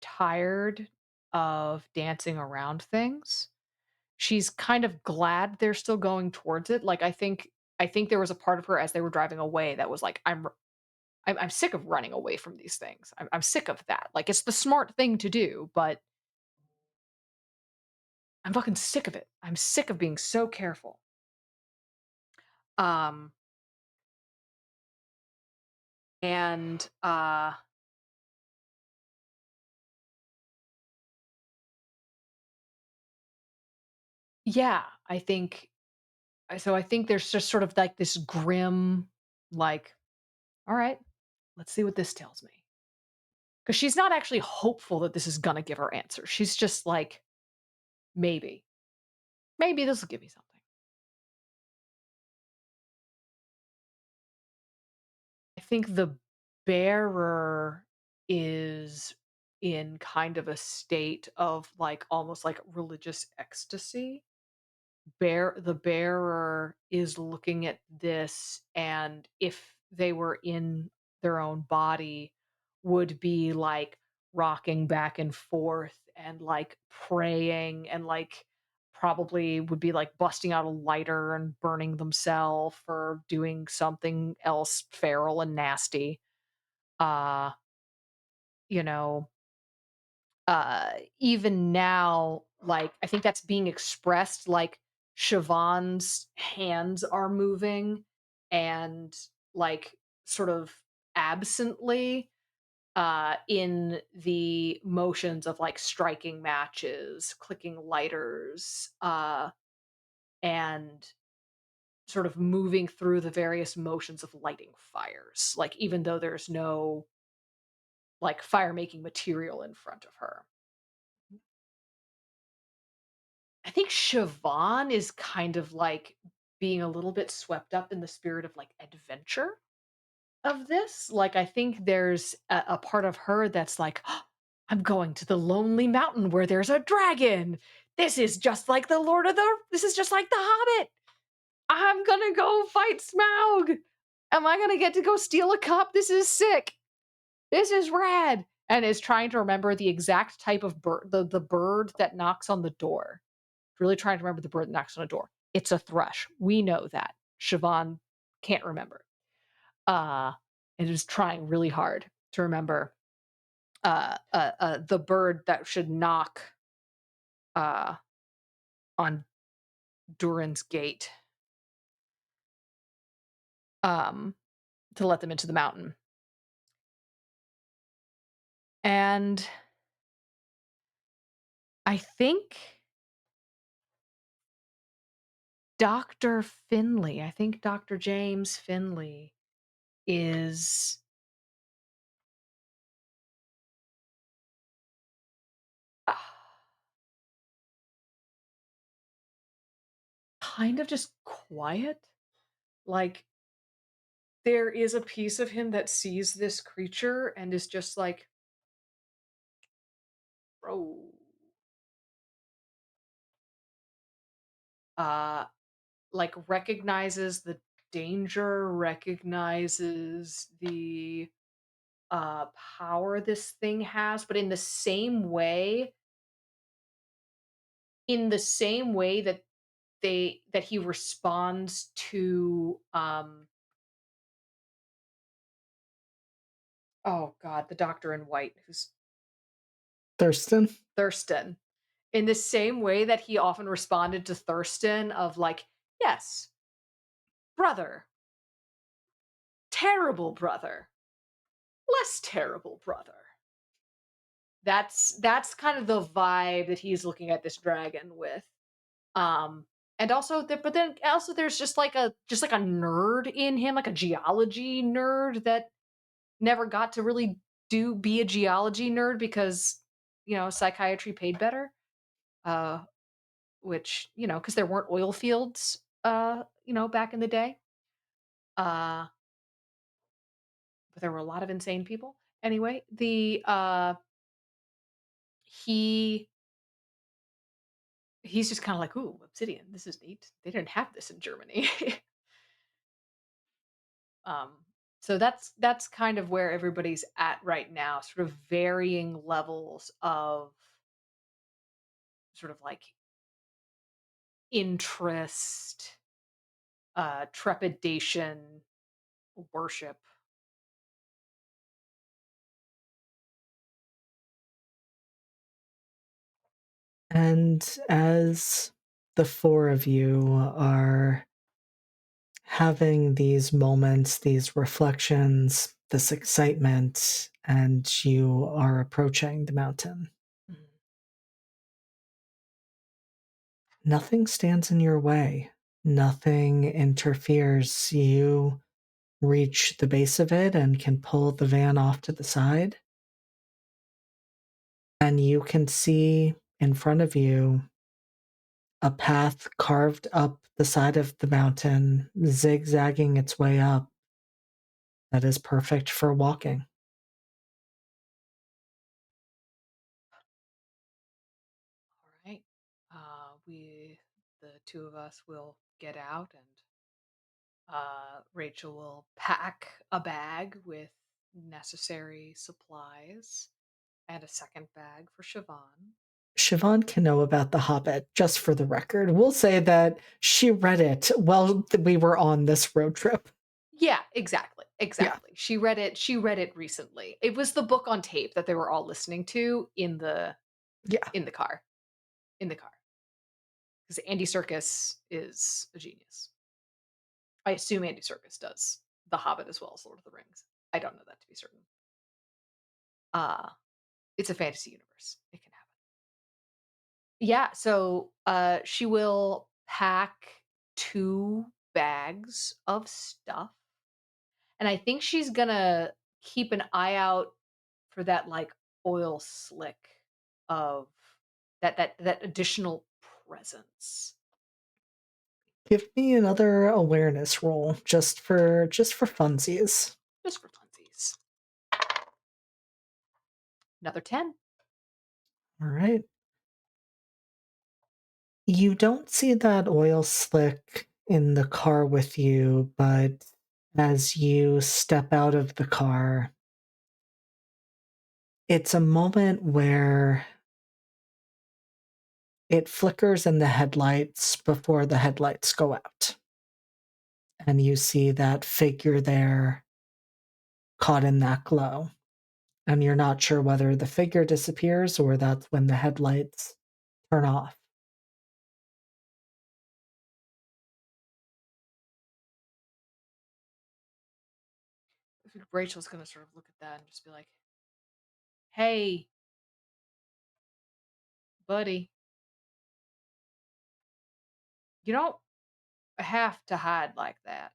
tired of dancing around things. She's kind of glad they're still going towards it. Like I think there was a part of her as they were driving away that was like, I'm sick of running away from these things. I'm sick of that. Like it's the smart thing to do, but I'm fucking sick of it. I'm sick of being so careful. Um and yeah, I think there's just sort of like this grim like, all right, let's see what this tells me. Cuz she's not actually hopeful that this is going to give her answers. She's just like maybe. Maybe this will give me something. I think the bearer is in kind of a state of like almost like religious ecstasy. the bearer is looking at this, and if they were in their own body, would be like rocking back and forth and like praying and like probably would be like busting out a lighter and burning themselves or doing something else feral and nasty. Uh, you know, Even now, like, I think that's being expressed, like, Siobhan's hands are moving and, like, sort of absently, in the motions of, like, striking matches, clicking lighters, and sort of moving through the various motions of lighting fires, like, even though there's no, like, fire-making material in front of her. I think Siobhan is kind of like being a little bit swept up in the spirit of like adventure of this. Like, I think there's a part of her that's like, "Oh, I'm going to the lonely mountain where there's a dragon. This is just like the Hobbit. I'm gonna go fight Smaug. Am I gonna get to go steal a cup? This is sick. This is rad." And is trying to remember the exact type of bird, the bird that knocks on the door, really trying to remember the bird that knocks on a door. It's a thrush. We know that. Siobhan can't remember. Uh, and is trying really hard to remember the bird that should knock uh, on Durin's gate, um, to let them into the mountain. And I think I think Dr. James Finley is uh, kind of just quiet. Like, there is a piece of him that sees this creature and is just like, "Bro." Uh, like, recognizes the danger, recognizes the, power this thing has, but in the same way that he responds to, oh god, the doctor in white who's Thurston? Thurston. In the same way that he often responded to Thurston of like, "Yes, brother. Terrible brother. Less terrible brother." That's kind of the vibe that he's looking at this dragon with. Um, and also there but then also there's just like a nerd in him, like a geology nerd that never got to really do be a geology nerd because, psychiatry paid better. Uh, which, because there weren't oil fields, back in the day. Uh, but there were a lot of insane people. Anyway, the he he's just kind of like, "Ooh, obsidian. This is neat. They didn't have this in Germany." um, so that's kind of where everybody's at right now, sort of varying levels of sort of like interest, trepidation, worship. And as the four of you are having these moments, these reflections, this excitement, and you are approaching the mountain, Mhm. nothing stands in your way. Nothing interferes. You reach the base of it and can pull the van off to the side. And you can see in front of you a path carved up the side of the mountain, zigzagging its way up, that is perfect for walking. All right. We the two of us will get out, and Rachel will pack a bag with necessary supplies and a second bag for Siobhan. Siobhan can know about The Hobbit, just for the record. We'll say that she read it while we were on this road trip. Yeah, exactly, Yeah, exactly. She read it recently. It was the book on tape that they were all listening to yeah. in the car, in the car. Because Andy Serkis is a genius. I assume Andy Serkis does The Hobbit as well as Lord of the Rings. I don't know that to be certain. Uh, it's a fantasy universe. It can happen. Yeah, so, she will pack 2 bags of stuff, and I think she's gonna keep an eye out for that, like, oil slick of that additional presence. Give me another awareness roll just for funsies. Just for funsies. Another 10. All right. You don't see that oil slick in the car with you, but as you step out of the car, it's a moment where it flickers in the headlights before the headlights go out. And you see that figure there caught in that glow. And you're not sure whether the figure disappears or that's when the headlights turn off. I think Rachel's gonna sort of look at that and just be like, "Hey, buddy, you don't have to hide like that.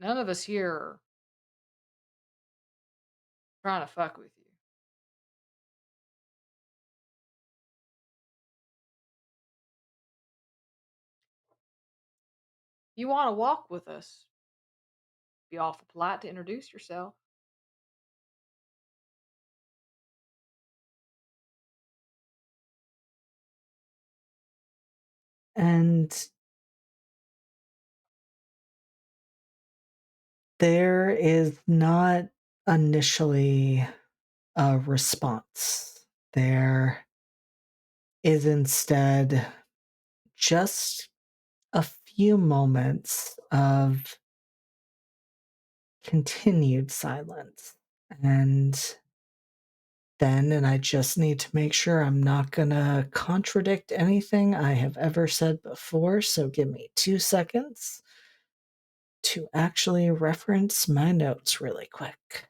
None of us here are trying to fuck with you. You wanna walk with us, be awful polite to introduce yourself." And there is not initially a response. There is instead just a few moments of continued silence. And then, and I just need to make sure I'm not gonna contradict anything I have ever said before, so give me 2 seconds to actually reference my notes really quick.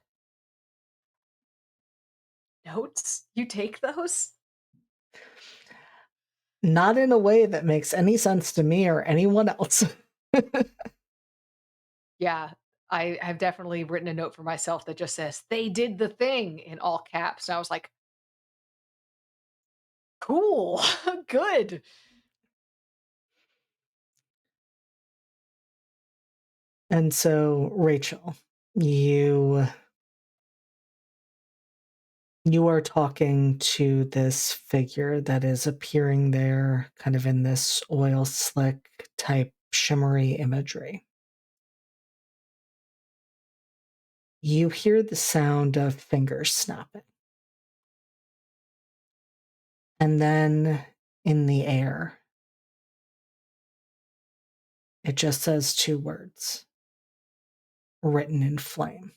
Notes? You take those? Not in a way that makes any sense to me or anyone else. Yeah, I have definitely written a note for myself that just says, "They did the thing," in all caps, and I was like, "Cool, good." And so, Rachel, you you are talking to this figure that is appearing there kind of in this oil slick type shimmery imagery. You hear the sound of fingers snapping. And then in the air, it just says 2 words written in flame: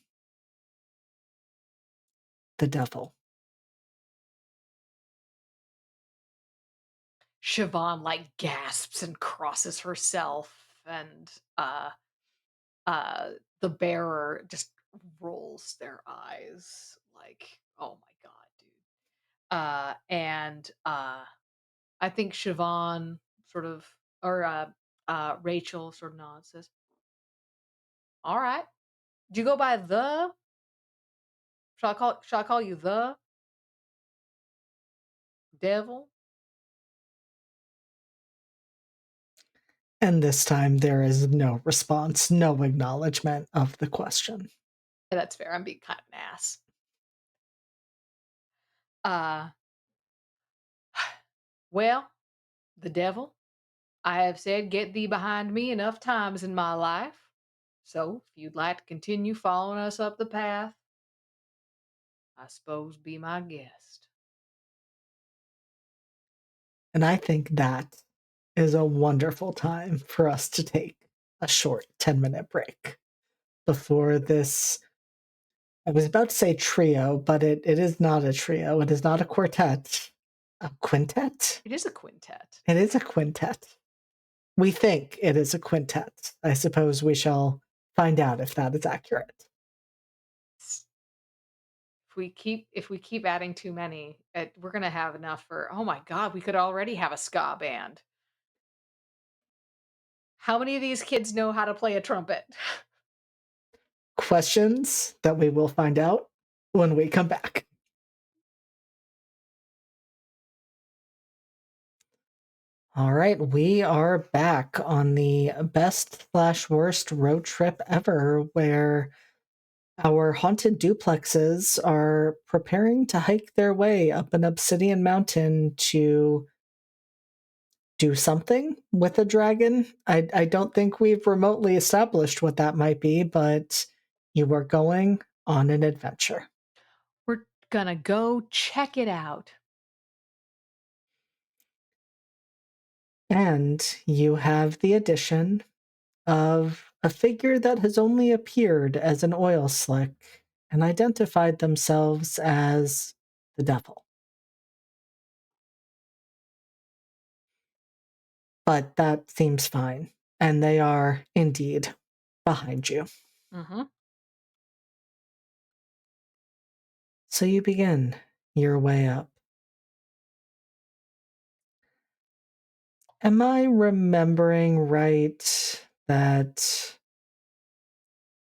the devil. Siobhan, like, gasps and crosses herself, and, the bearer just rolls their eyes like, "Oh my god, dude." And I think Siobhan sort of or, Rachel sort of nods, says, "Alright. Do you go by the? Shall I call you the devil?" And this time there is no response, no acknowledgement of the question. Yeah, that's fair, I'm being kind of an ass. Uh, Well, the devil, I have said, "Get thee behind me" enough times in my life. So, if you'd like to continue following us up the path, I suppose be my guest. And I think that is a wonderful time for us to take a short 10-minute break before this. I was about to say trio, but it is not a trio. It is not a quartet. A quintet? It is a quintet. It is a quintet. We think it is a quintet. I suppose we shall find out if that is accurate. S- if we keep adding too many, we're gonna have enough for. Oh my god, we could already have a ska band. How many of these kids know how to play a trumpet? Questions that we will find out when we come back. All right, we are back on the best slash worst road trip ever, where our haunted duplexes are preparing to hike their way up an obsidian mountain to do something with a dragon. I don't think we've remotely established what that might be, but you are going on an adventure. We're gonna go check it out. And you have the addition of a figure that has only appeared as an oil slick and identified themselves as the devil. But that seems fine. And they are indeed behind you. Mhm. So you begin your way up. Am I remembering right that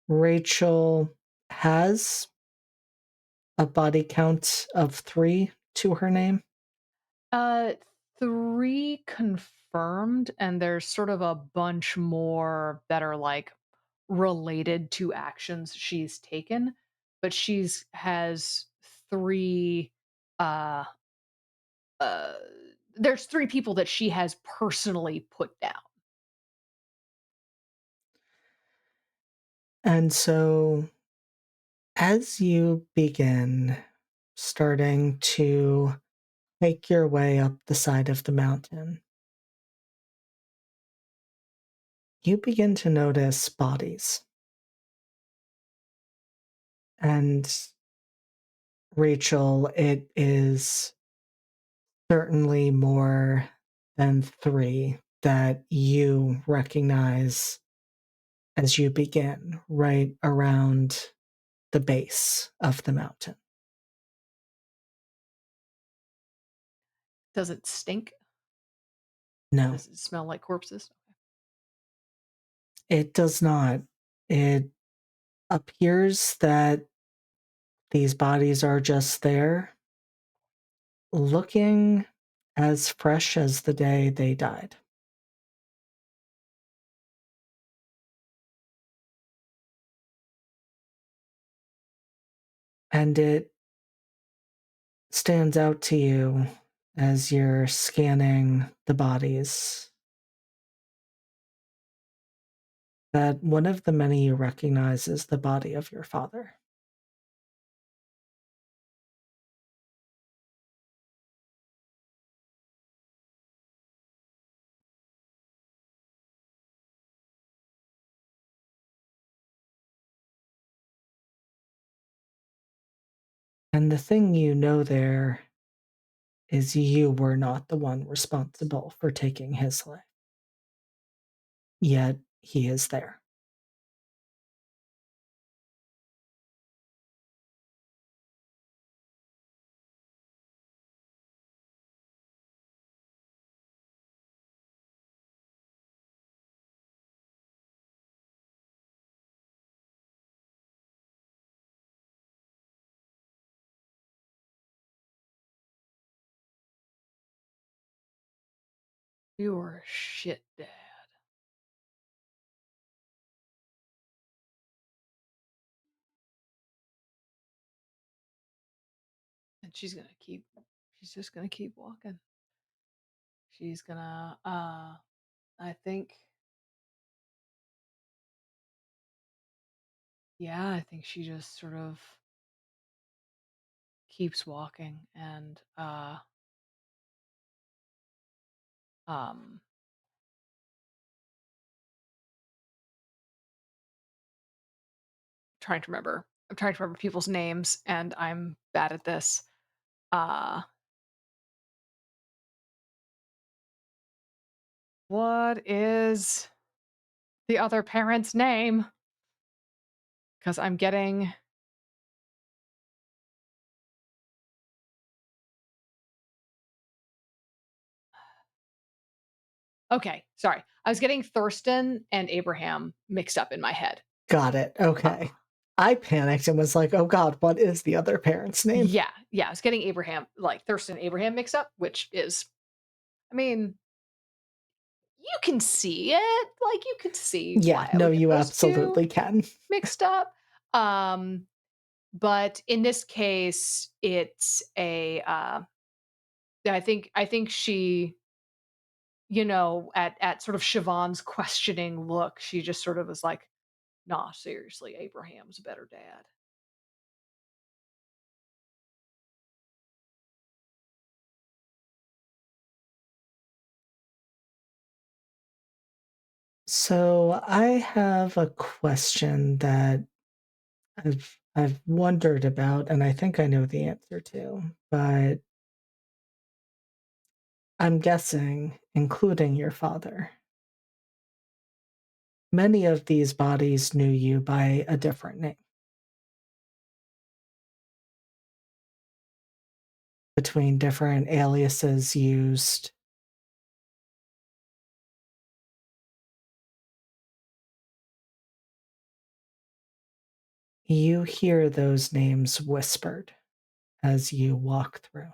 Rachel has a body count of 3 to her name? Uh, 3 confirmed, and there's sort of a bunch more that are, like, related to actions she's taken, but she's has 3, uh, uh there's 3 people that she has personally put down. And so as you begin starting to make your way up the side of the mountain, you begin to notice bodies. And Rachel, it is certainly more than 3 that you recognize as you begin right around the base of the mountain. Does it stink? No, Does it smell like corpses? it does not. It appears that these bodies are just there, looking as fresh as the day they died. And it stands out to you as you're scanning the bodies that one of the many you recognize is the body of your father. And the thing you know there is you were not the one responsible for taking his life, yet he is there. You were a shit dad. And she's just gonna keep walking. She's gonna, I think, yeah, I think she just sort of keeps walking and, um, trying to remember. I'm trying to remember people's names, and I'm bad at this. Uh, what is the other parent's name? Because I'm getting okay, sorry. I was getting Thurston and Abraham mixed up in my head. Got it, Uh, okay. I panicked and was like, "Oh god, what is the other parent's name?" yeah, yeah, I was getting Abraham, like Thurston and Abraham mixed up, which is, I mean, you can see it. Like you could see Yeah, why I no, would get you those two absolutely can. mixed up. Um, but in this case, it's a I think she, at sort of Siobhan's questioning look, she just sort of was like, "Nah, seriously, Abraham's a better dad." So, I have a question that I've wondered about, and I think I know the answer to, but I'm guessing, including your father, many of these bodies knew you by a different name. Between different aliases used, you hear those names whispered as you walk through.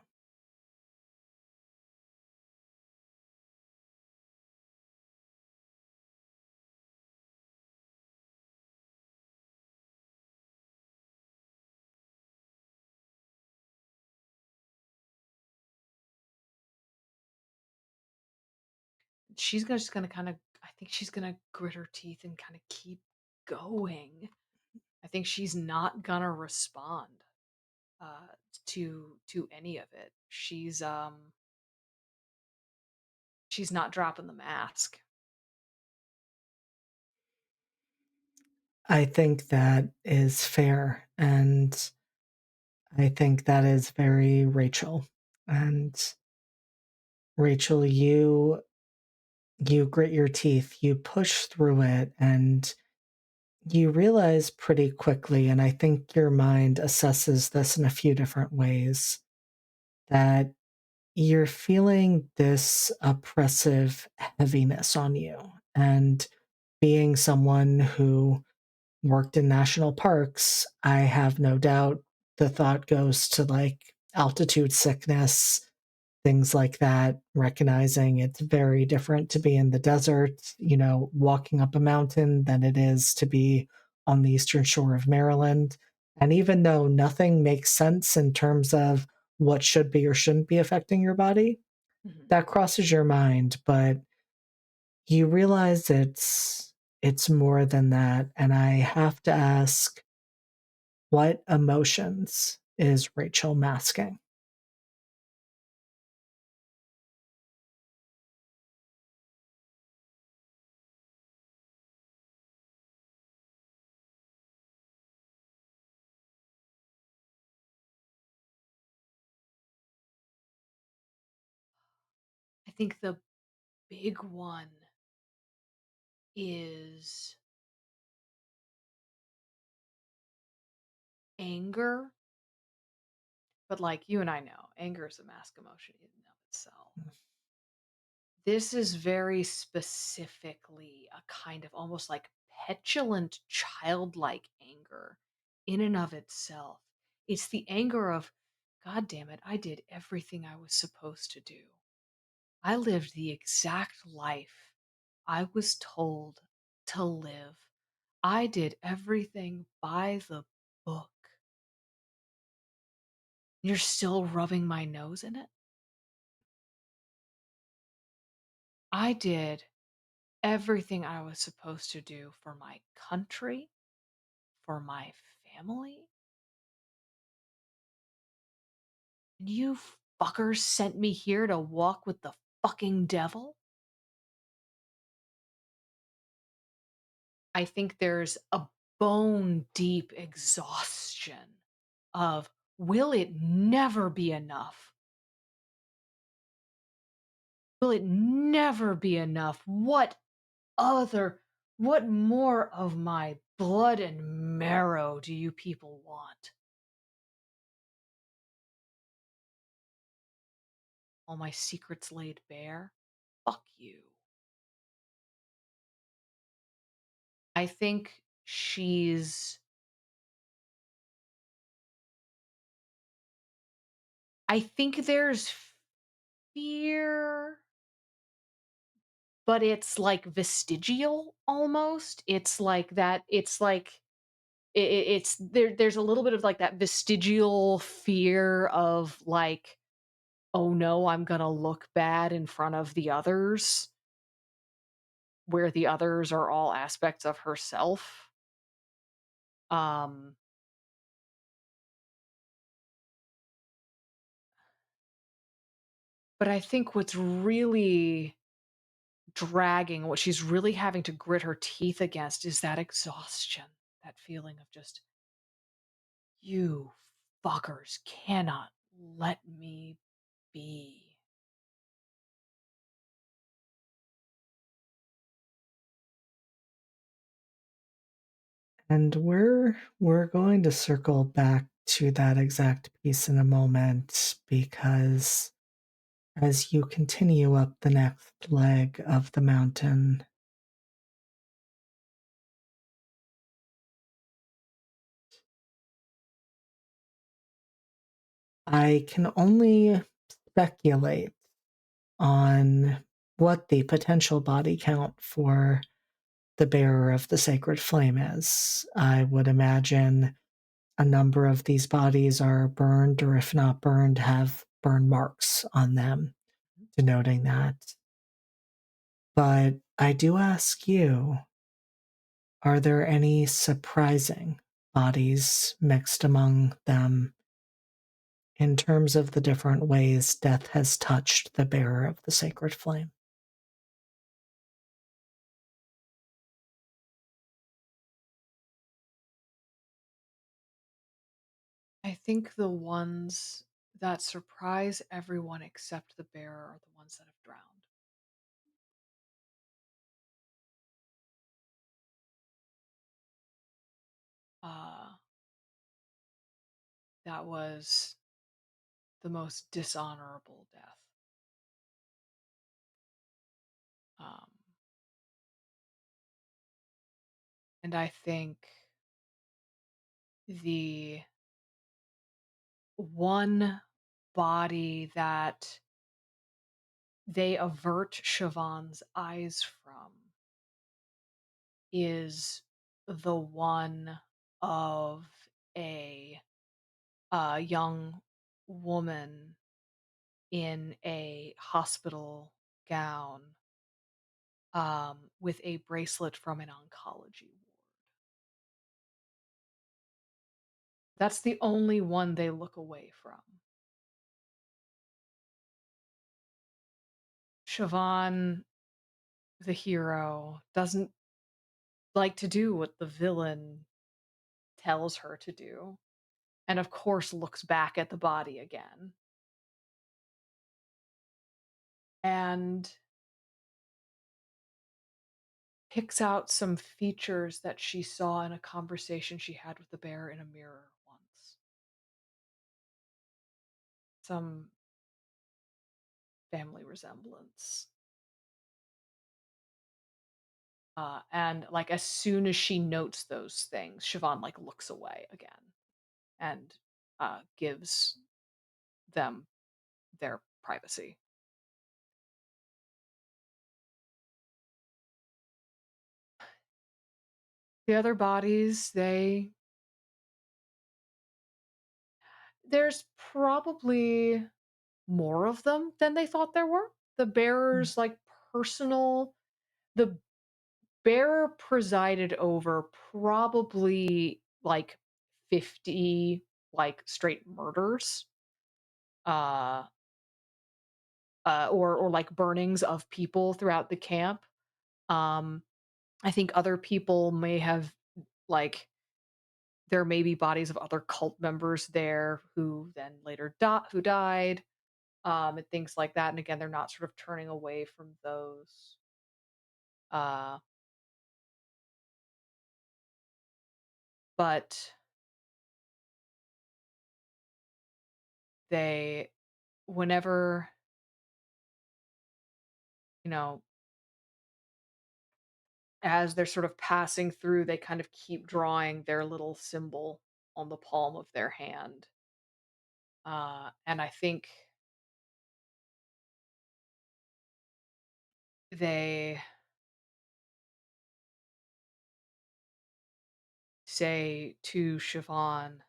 She's just gonna kinda I think she's gonna grit her teeth and kinda keep going. I think she's not gonna respond, to any of it. She's not dropping the mask. I think that is fair, and I think that is very Rachel. And Rachel, you grit your teeth, you push through it, and you realize pretty quickly, and I think your mind assesses this in a few different ways, that you're feeling this oppressive heaviness on you. And being someone who worked in national parks, I have no doubt the thought goes to like altitude sickness, things like that, recognizing it's very different to be in the desert, walking up a mountain than it is to be on the eastern shore of Maryland. And even though nothing makes sense in terms of what should be or shouldn't be affecting your body, Mhm. that crosses your mind, but you realize it's more than that. And I have to ask, what emotions is Rachel masking? I think the big one is anger, but, like, you and I know, anger is a mask emotion in and of itself. This is very specifically a kind of almost like petulant, childlike anger in and of itself. It's the anger of, God damn it, I did everything I was supposed to do. I lived the exact life I was told to live. I did everything by the book. You're still rubbing my nose in it? I did everything I was supposed to do for my country, for my family, and you fuckers sent me here to walk with the fucking devil? I think there's a bone deep exhaustion of, will it never be enough? Will it never be enough? What more of my blood and marrow do you people want? All my secrets laid bare? Fuck you. I think I think there's fear, but it's like vestigial almost. It's there's a little bit of like that vestigial fear of like, oh no, I'm gonna look bad in front of the others, where the others are all aspects of herself. Um, but I think what's really dragging, what she's really having to grit her teeth against is that exhaustion, that feeling of just, you fuckers cannot let me be. And we're going to circle back to that exact piece in a moment because as you continue up the next leg of the mountain, I can only speculate on what the potential body count for the bearer of the sacred flame is. I would imagine a number of these bodies are burned, or if not burned, have burn marks on them, denoting that. But I do ask you, are there any surprising bodies mixed among them in terms of the different ways death has touched the bearer of the sacred flame? I think the ones that surprise everyone except the bearer are the ones that have drowned. Uh, that was the most dishonorable death. Um, and I think the one body that they avert Siobhan's eyes from is the one of a, young woman in a hospital gown, with a bracelet from an oncology ward. That's the only one they look away from. Siobhan, the hero, doesn't like to do what the villain tells her to do, and of course looks back at the body again, and picks out some features that she saw in a conversation she had with the bear in a mirror once. Some family resemblance. And like as soon as she notes those things, Siobhan like looks away again and gives them their privacy. The other bodies, there's probably more of them than they thought there were. The Mm. bearer's like personal the bearer presided over probably like 50 like straight murders, uh or like burnings of people throughout the camp. Um, I think other people may have like there may be bodies of other cult members there who then later who died, and things like that. And again, they're not sort of turning away from those. Uh, but they, whenever you know, as they're sort of passing through, they kind of keep drawing their little symbol on the palm of their hand. And I think they say to Siobhan,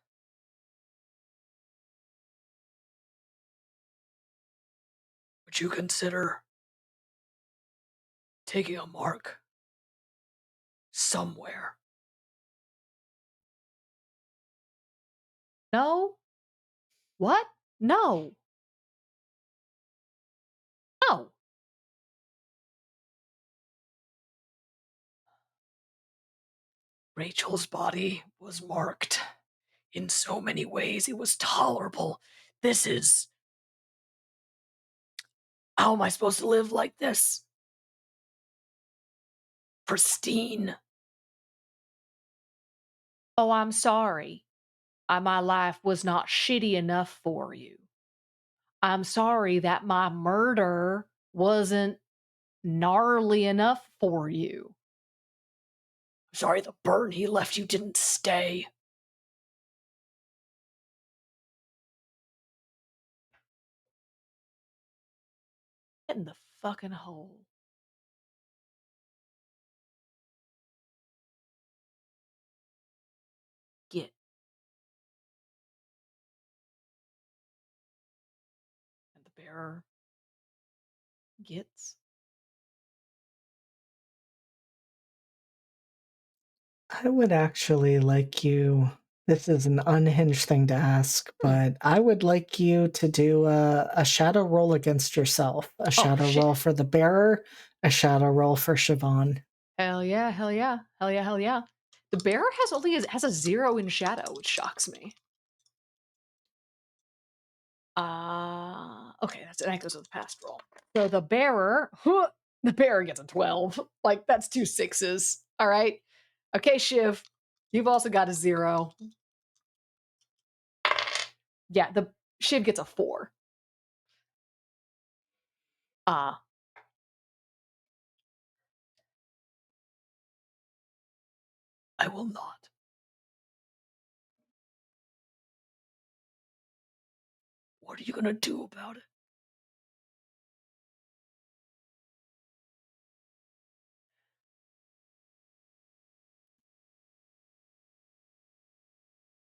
"Would you consider taking a mark somewhere?" No? What? No. No. Rachel's body was marked in so many ways it was tolerable. This is. How am I supposed to live like this? Pristine. Oh, I'm sorry. My life was not shitty enough for you. I'm sorry that my murder wasn't gnarly enough for you. Sorry the burn he left you didn't stay. Get in the fucking hole. Get. And the bearer gets. I would actually like you this is an unhinged thing to ask, Hmm. but I would like you to do a shadow roll against yourself. A Oh, shadow shit. roll for the bearer, a shadow roll for Siobhan. Hell yeah, hell yeah, hell yeah, hell yeah. The bearer has a 0 in shadow, which shocks me. Okay, that goes with the past roll. So the bearer, the bearer gets a 12. Like that's two sixes. All right. Okay, Shiv, you've also got a 0. Yeah, the Shiv gets a 4. Uh, I will not. What are you gonna do about it?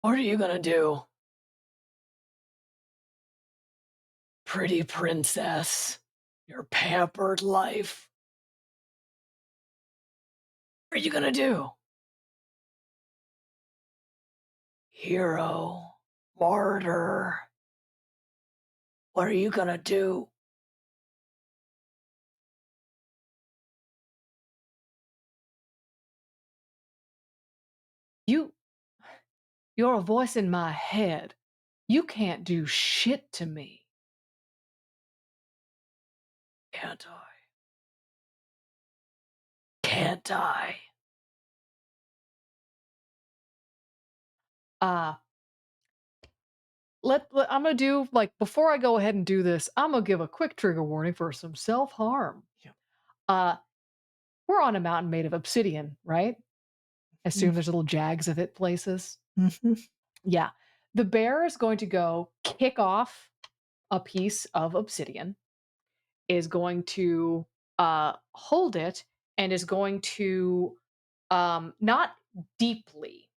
What are you gonna do? Pretty princess. Your pampered life. What are you gonna do? Hero. Martyr. What are you gonna do? You you're a voice in my head. You can't do shit to me. Can't I? Can't I? Uh, I'm gonna do like before I go ahead and do this, I'm gonna give a quick trigger warning for some self-harm. Yeah. Uh, we're on a mountain made of obsidian, right? Assume there's little jags of it places. Mhm. Yeah. The bear is going to go kick off a piece of obsidian, is going to hold it, and is going to not deeply,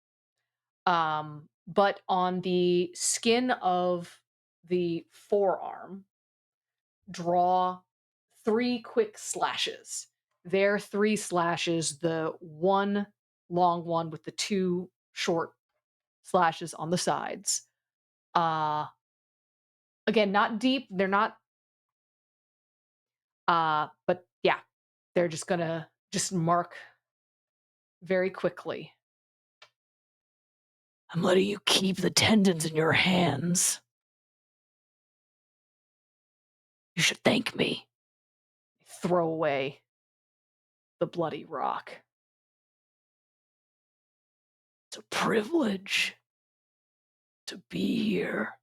but on the skin of the forearm, draw 3 quick slashes. Their 3 slashes, the one long one with the 2 short slashes on the sides. Uh, Again, not deep, they're not, but yeah, they're just gonna just mark very quickly. I'm letting you keep the tendons in your hands. You should thank me. Throw away the bloody rock. It's a privilege to be here,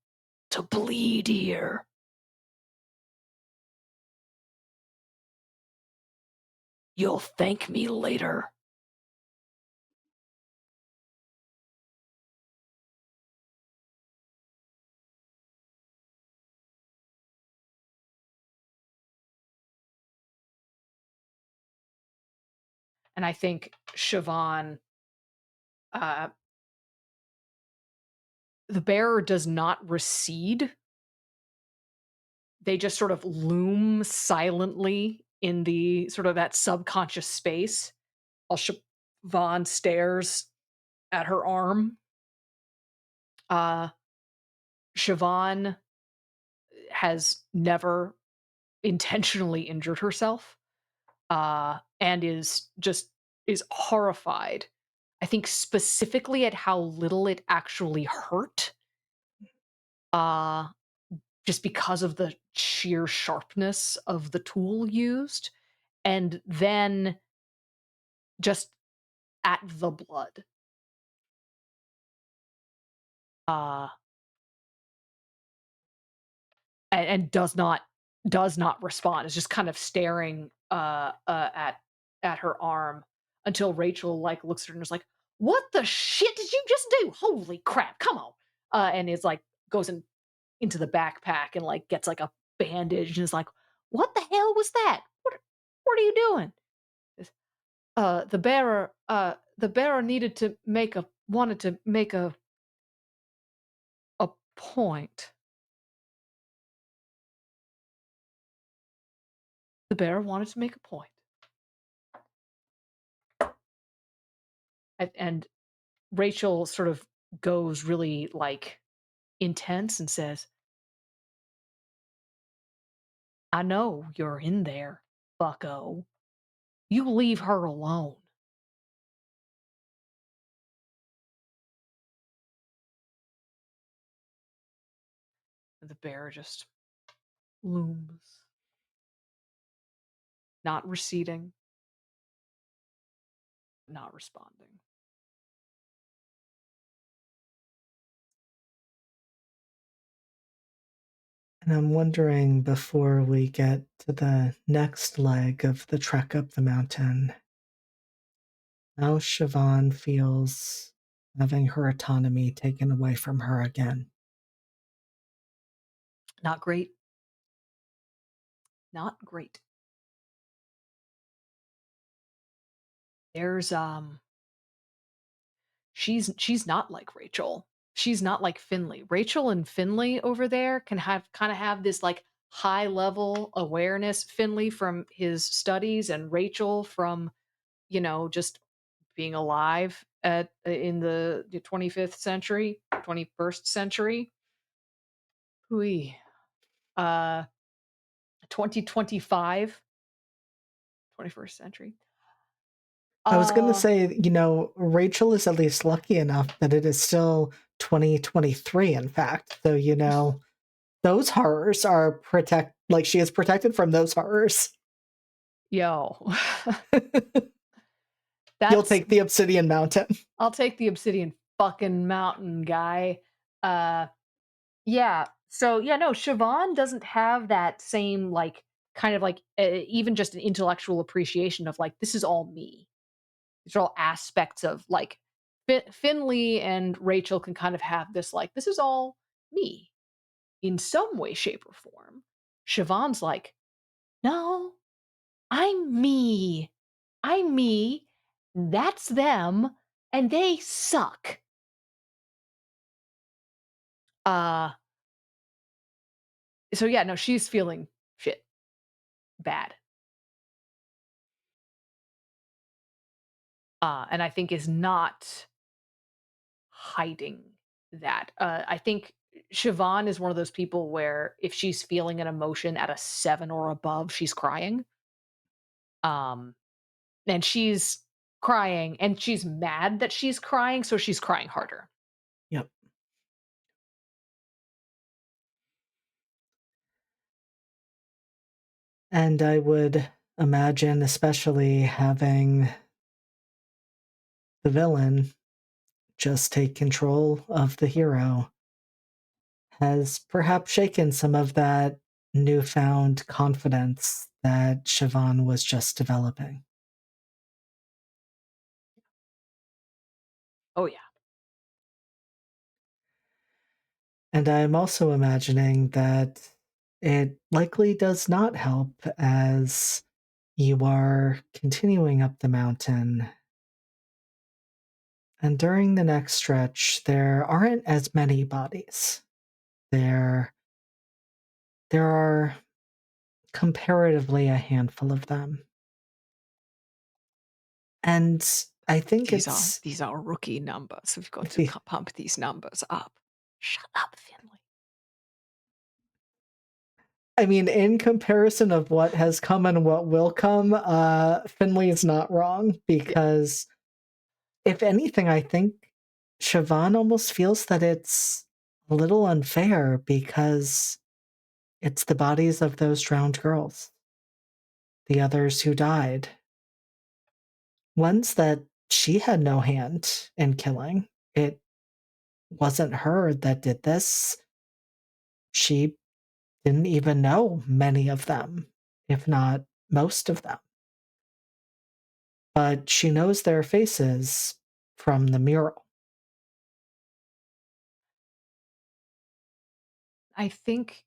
to bleed here. You'll thank me later. And I think Siobhan, uh, the bearer does not recede. They just sort of loom silently in the sort of that subconscious space while Siobhan stares at her arm. Uh, Siobhan has never intentionally injured herself, and is horrified. I think specifically at how little it actually hurt, uh, just because of the sheer sharpness of the tool used, and then just at the blood, uh, and does not respond. Is just kind of staring at her arm until Rachel like looks at her and is like, "What the shit did you just do? Holy crap! Come on!" And is like goes into the backpack and like gets like a bandage and is like, "What the hell was that? What are you doing?" This- the bearer needed to make a wanted to make a point. The bearer wanted to make a point. And Rachel sort of goes really like intense and says, "I know you're in there, bucko. You leave her alone." And the bear just looms, not receding, not responding. And I'm wondering, before we get to the next leg of the trek up the mountain, how Siobhan feels having her autonomy taken away from her again. Not great. Not great. There's she's not like Rachel. She's not like Finley. Rachel and Finley over there can have kind of have this like high level awareness. Finley from his studies and Rachel from, just being alive in the 25th century, 21st century. Hui. Uh 2025, 21st century. I was going to Uh say, Rachel is at least lucky enough that it is still 2023, in fact. So, those horrors are like she is protected from those horrors. yo. You'll That's take the Obsidian Mountain. I'll take the obsidian fucking mountain, guy. Uh yeah. So yeah, no, Siobhan doesn't have that same like kind of like even just an intellectual appreciation of like this is all me. These are all aspects of like Finley and Rachel can kind of have this like this is all me in some way, shape, or form. Siobhan's like, no, I'm me. I'm me. That's them, and they suck. Uh so yeah, no, she's feeling shit. bad. And I think is not hiding that. I think Siobhan is one of those people where if she's feeling an emotion at a 7 or above, she's crying. Um, and she's crying and she's mad that she's crying, so she's crying harder. Yep. And I would imagine, especially having the villain just take control of the hero, has perhaps shaken some of that newfound confidence that Siobhan was just developing. Oh yeah. And I'm also imagining that it likely does not help as you are continuing up the mountain. And during the next stretch, there aren't as many bodies. There, there are comparatively a handful of them. And I think it's These are rookie numbers. We've got to the pump these numbers up. Shut up, Finley. I mean, in comparison of what has come and what will come, Finley is not wrong Yeah. because if anything, I think Siobhan almost feels that it's a little unfair because it's the bodies of those drowned girls, the others who died, ones that she had no hand in killing. It wasn't her that did this. She didn't even know many of them, if not most of them. But she knows their faces from the mural. I think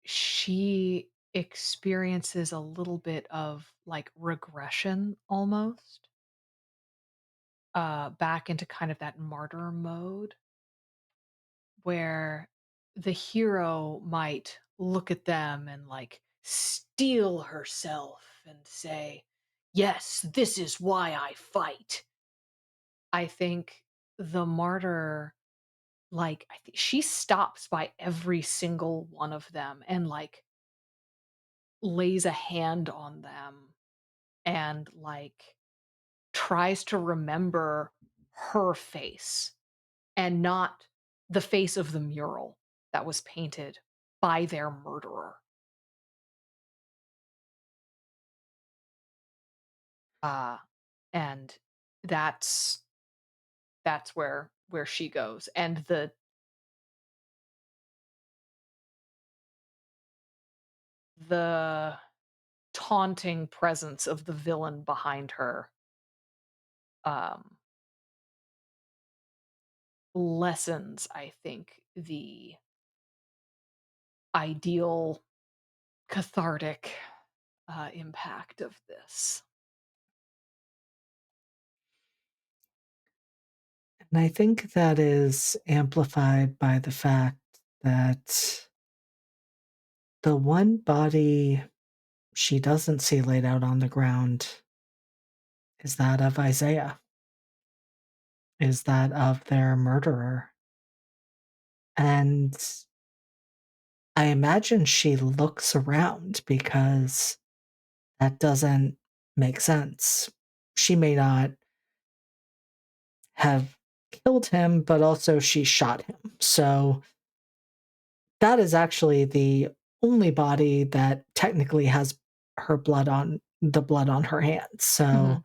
she experiences a little bit of like regression almost back into kind of that martyr mode where the hero might look at them and like steel herself and say, yes, this is why I fight. I think the martyr, like, I think she stops by every single one of them and like lays a hand on them and like tries to remember her face and not the face of the mural that was painted by their murderer. Uh, and that's where she goes. And the taunting presence of the villain behind her um lessens, I think, the ideal cathartic impact of this. And I think that is amplified by the fact that the one body she doesn't see laid out on the ground is that of Isaiah, is that of their murderer. And I imagine she looks around because that doesn't make sense. She may not have killed him, but also she shot him. So that is actually the only body that technically has her blood on her hands. Mhm. So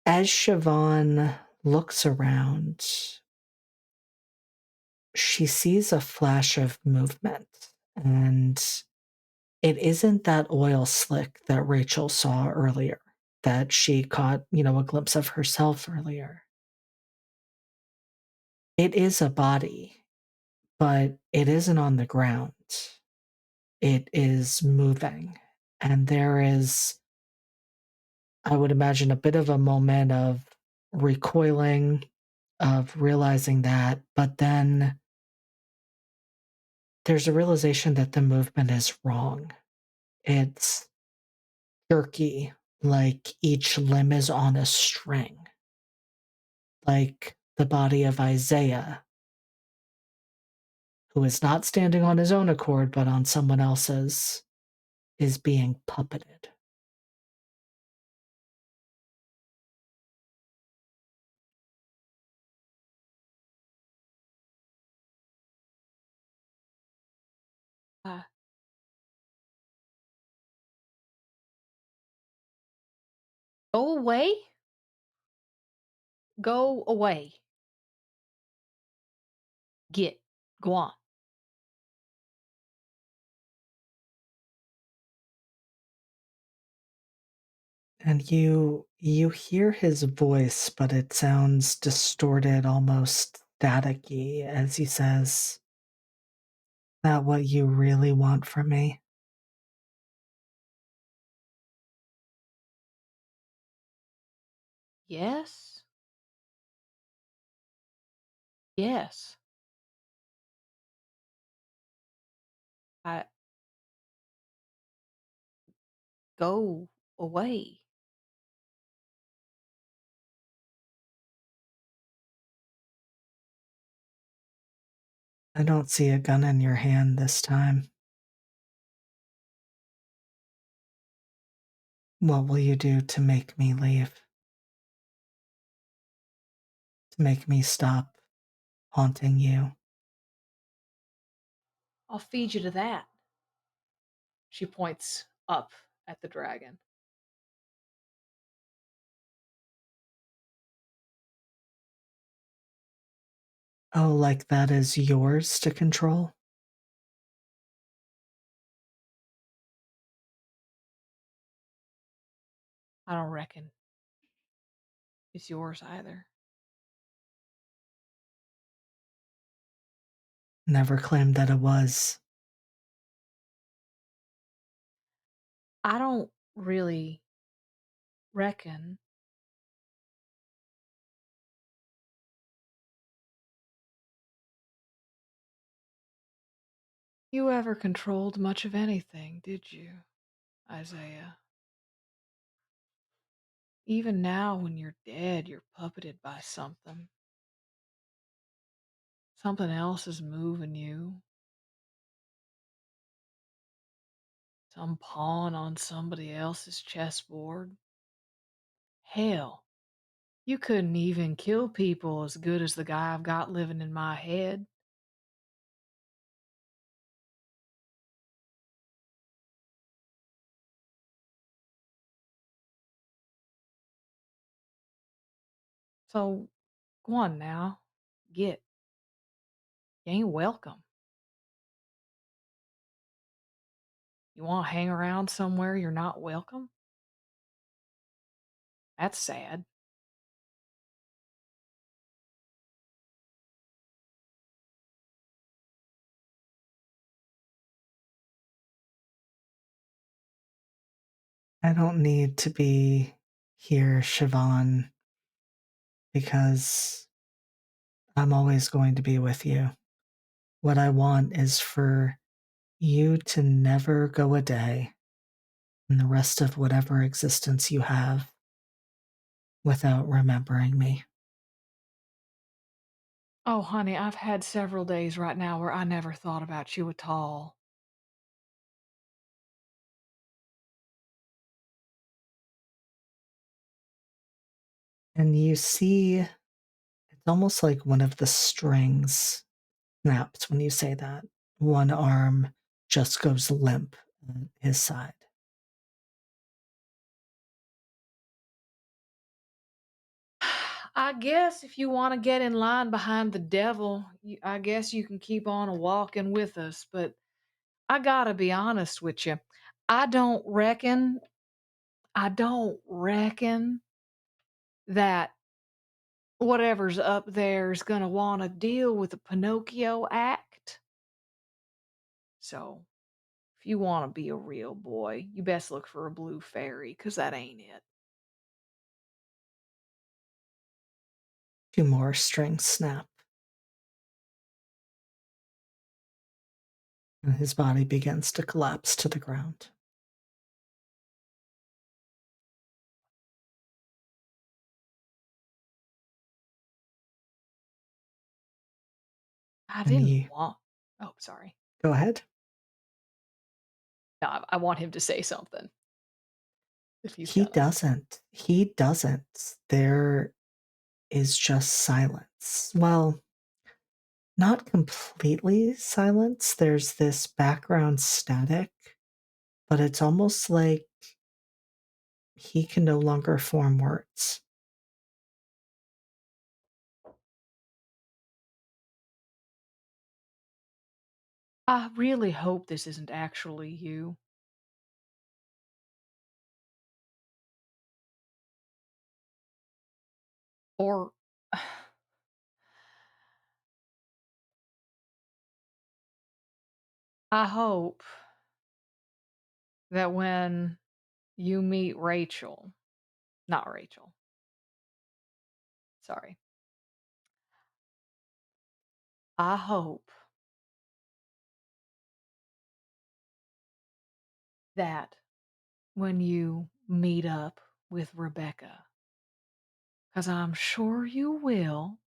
as Siobhan looks around, she sees a flash of movement, and it isn't that oil slick that Rachel saw earlier, that she caught, a glimpse of herself earlier. It is a body, but it isn't on the ground. It is moving. And there is, I would imagine, a bit of a moment of recoiling, of realizing that, but then there's a realization that the movement is wrong. It's jerky, like each limb is on a string, like the body of Isaiah, who is not standing on his own accord, but on someone else's, is being puppeted. Uh, go away? Go away. Get. Go on. And you hear his voice, but it sounds distorted, almost staticky, as he says, "That what you really want from me?" Yes. Yes. I go away. I don't see a gun in your hand this time. What will you do to make me leave? To make me stop haunting you? I'll feed you to that. She points up at the dragon. Oh, like that is yours to control? I don't reckon it's yours either. Never claimed that it was. I don't really reckon you ever controlled much of anything, did you, Isaiah? Even now, when you're dead, you're puppeted by something. Something else is moving you. Some pawn on somebody else's chessboard. Hell, you couldn't even kill people as good as the guy I've got living in my head. So, go on now. Get. You ain't welcome. You want to hang around somewhere you're not welcome? That's sad. I don't need to be here, Siobhan, because I'm always going to be with you. What I want is for you to never go a day in the rest of whatever existence you have without remembering me. Oh, honey, I've had several days right now where I never thought about you at all. And you see, it's almost like one of the strings snaps when you say that. One arm just goes limp at his side. I guess if you want to get in line behind the devil, I guess you can keep on a walking with us. But I gotta be honest with you. I don't reckon, I don't reckon that whatever's up there is gonna want to deal with a Pinocchio act. So if you want to be a real boy, you best look for a blue fairy, 'cause that ain't it. Two more strings snap, and his body begins to collapse to the ground. I and didn't you want Oh, sorry. go ahead. No, I want him to say something if he's He gonna. doesn't. He doesn't. There is just silence. Well, not completely silence. There's this background static, but it's almost like he can no longer form words. I really hope this isn't actually you. Or I hope that when you meet Rachel, not Rachel, sorry. I hope that when you meet up with Rebecca, because I'm sure you will,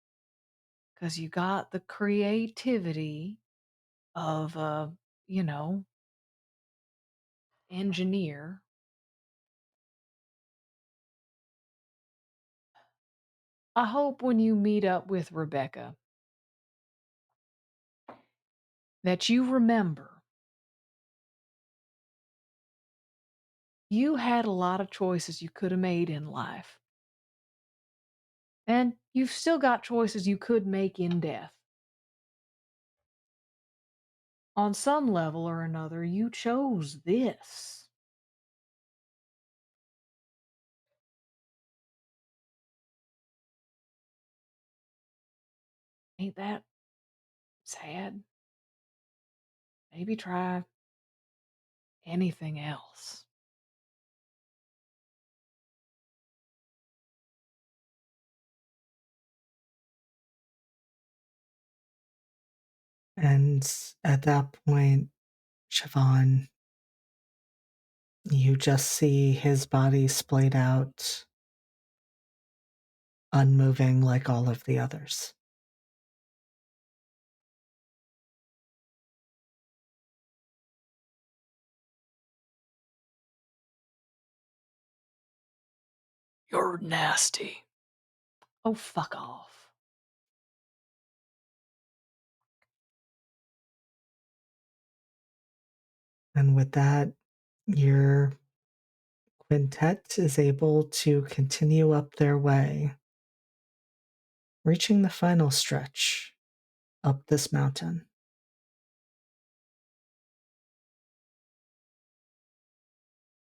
because you got the creativity of a, you know, engineer. I hope when you meet up with Rebecca that you remember you had a lot of choices you could have made in life. And you've still got choices you could make in death. On some level or another, you chose this. Ain't that sad? Maybe try anything else. And at that point, Siobhan, you just see his body splayed out, unmoving like all of the others. You're nasty. Oh, fuck off. And with that, your quintet is able to continue up their way, reaching the final stretch up this mountain.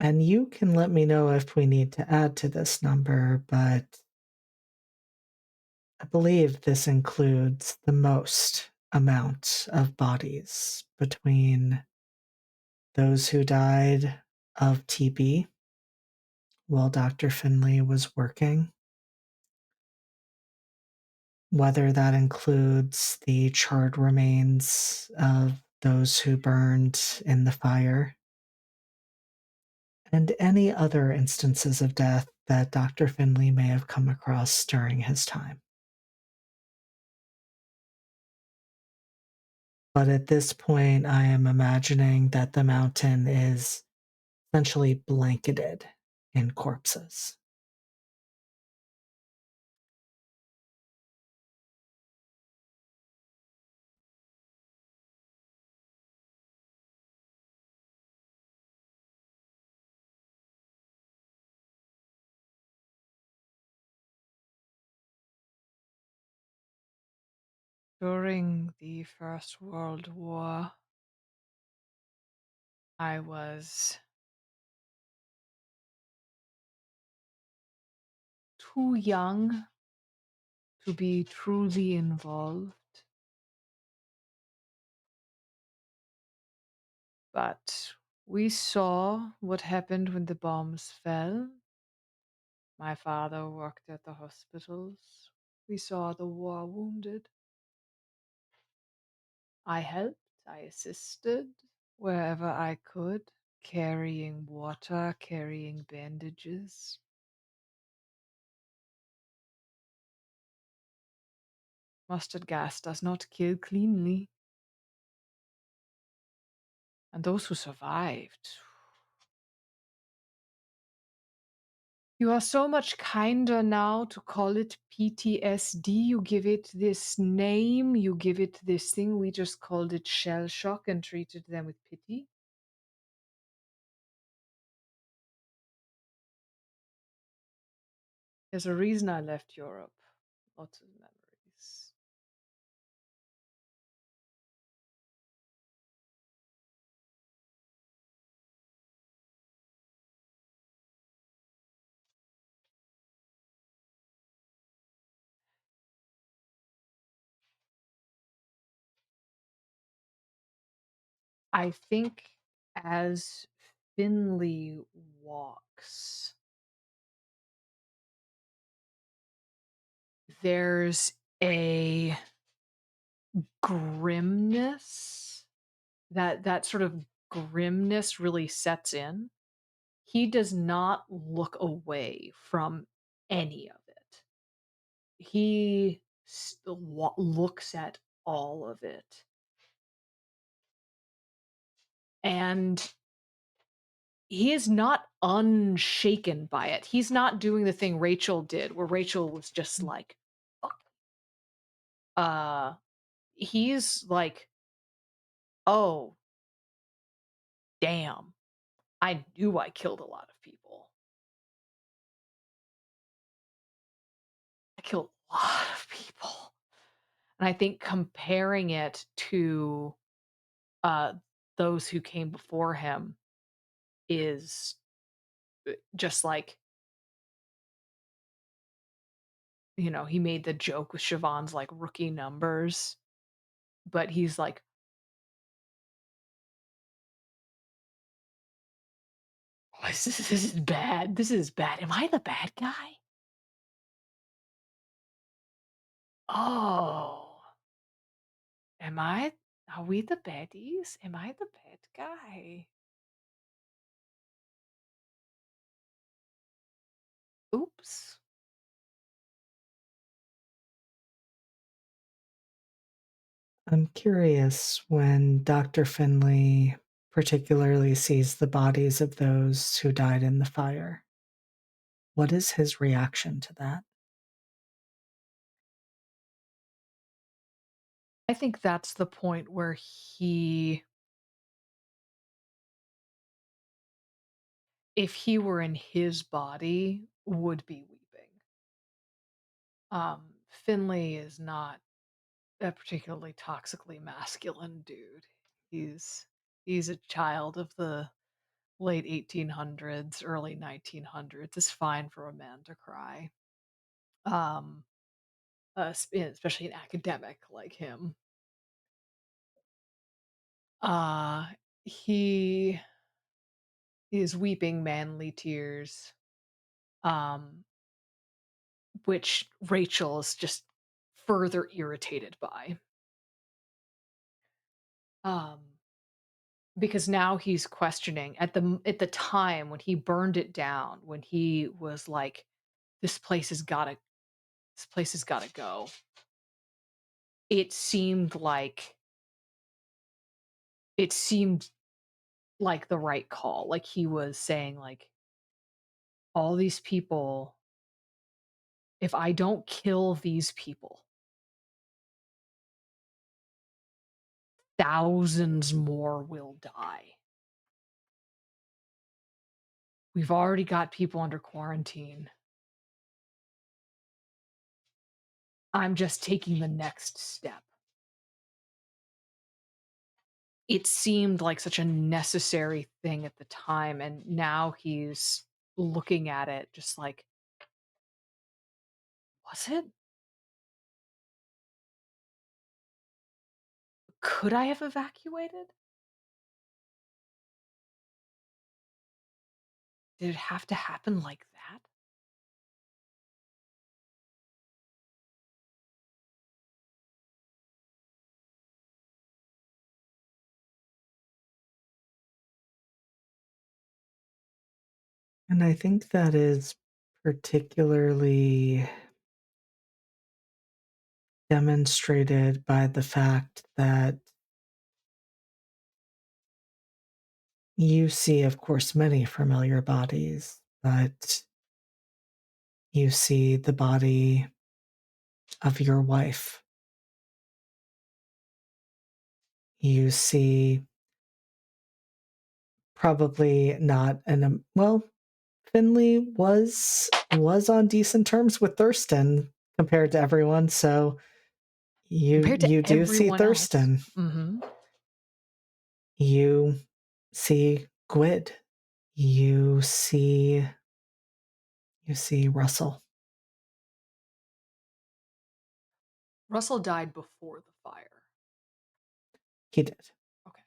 And you can let me know if we need to add to this number, but I believe this includes the most amount of bodies between those who died of TB while Dr. Finley was working, whether that includes the charred remains of those who burned in the fire, and any other instances of death that Dr. Finley may have come across during his time. But at this point, I am imagining that the mountain is essentially blanketed in corpses. During the First World War, I was too young to be truly involved, but we saw what happened when the bombs fell. My father worked at the hospitals. We saw the war wounded. I helped, I assisted wherever I could, carrying water, carrying bandages. Mustard gas does not kill cleanly. And those who survived. You are so much kinder now to call it PTSD. You give it this name, you give it this thing. We just called it shell shock and treated them with pity. There's a reason I left Europe. Lots of memories. I think as Finley walks, there's a grimness that sort of grimness really sets in. He does not look away from any of it. He looks at all of it. And he is not unshaken by it. He's not doing the thing Rachel did, where Rachel was just like, "Fuck." uh, he's like, oh, damn, I knew I killed a lot of people. I killed a lot of people. And I think comparing it to uh, those who came before him is just like, he made the joke with Siobhan's like rookie numbers, but he's like, "Oh, this is bad. This is bad. Am I the bad guy? Oh, am I? Are we the baddies? Am I the bad guy? Oops." I'm curious when Dr. Finley particularly sees the bodies of those who died in the fire. What is his reaction to that? I think that's the point where if he were in his body, would be weeping. Finley is not a particularly toxically masculine dude. He's he's a child of the late 1800s, early 1900s. It's fine for a man to cry. Um, especially an academic like him. Uh, he is weeping manly tears, um, which Rachel is just further irritated by. Um, because now he's questioning at the time when he burned it down, when he was like, "This place has gotta this place has gotta go." It seemed like it seemed like the right call. Like he was saying, like, all these people, if I don't kill these people, thousands more will die. We've already got people under quarantine. I'm just taking the next step. It seemed like such a necessary thing at the time, and now he's looking at it just like, "Was it? Could I have evacuated? Did it have to happen like that?" And I think that is particularly demonstrated by the fact that you see, of course, many familiar bodies, but you see the body of your wife. You see probably not well, Finley was on decent terms with Thurston compared to everyone, so Compared to you do see everyone else. Thurston. Mhm. You see Gwyd. You see you see Russell. Russell died before the fire. He did. Okay.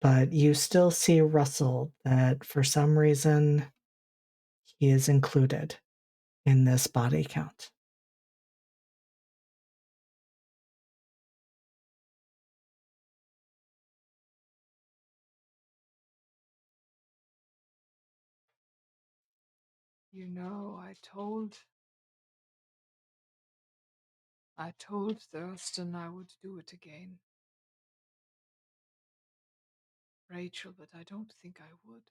But you still see Russell that for some reason he is included in this body count. You know, I told Thurston I would do it again, Rachel, but I don't think I would.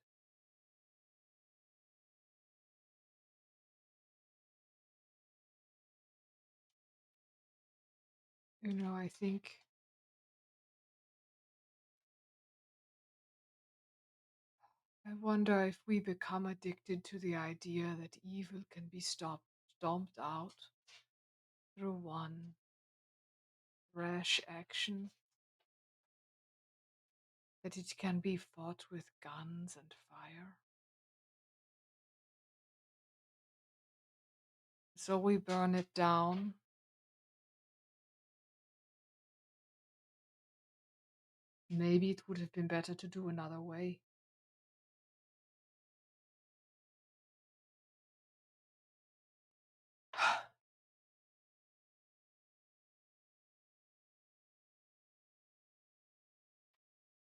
You know, I wonder if we become addicted to the idea that evil can be stomped out through one rash action, that it can be fought with guns and fire. So we burn it down. Maybe it would have been better to do another way.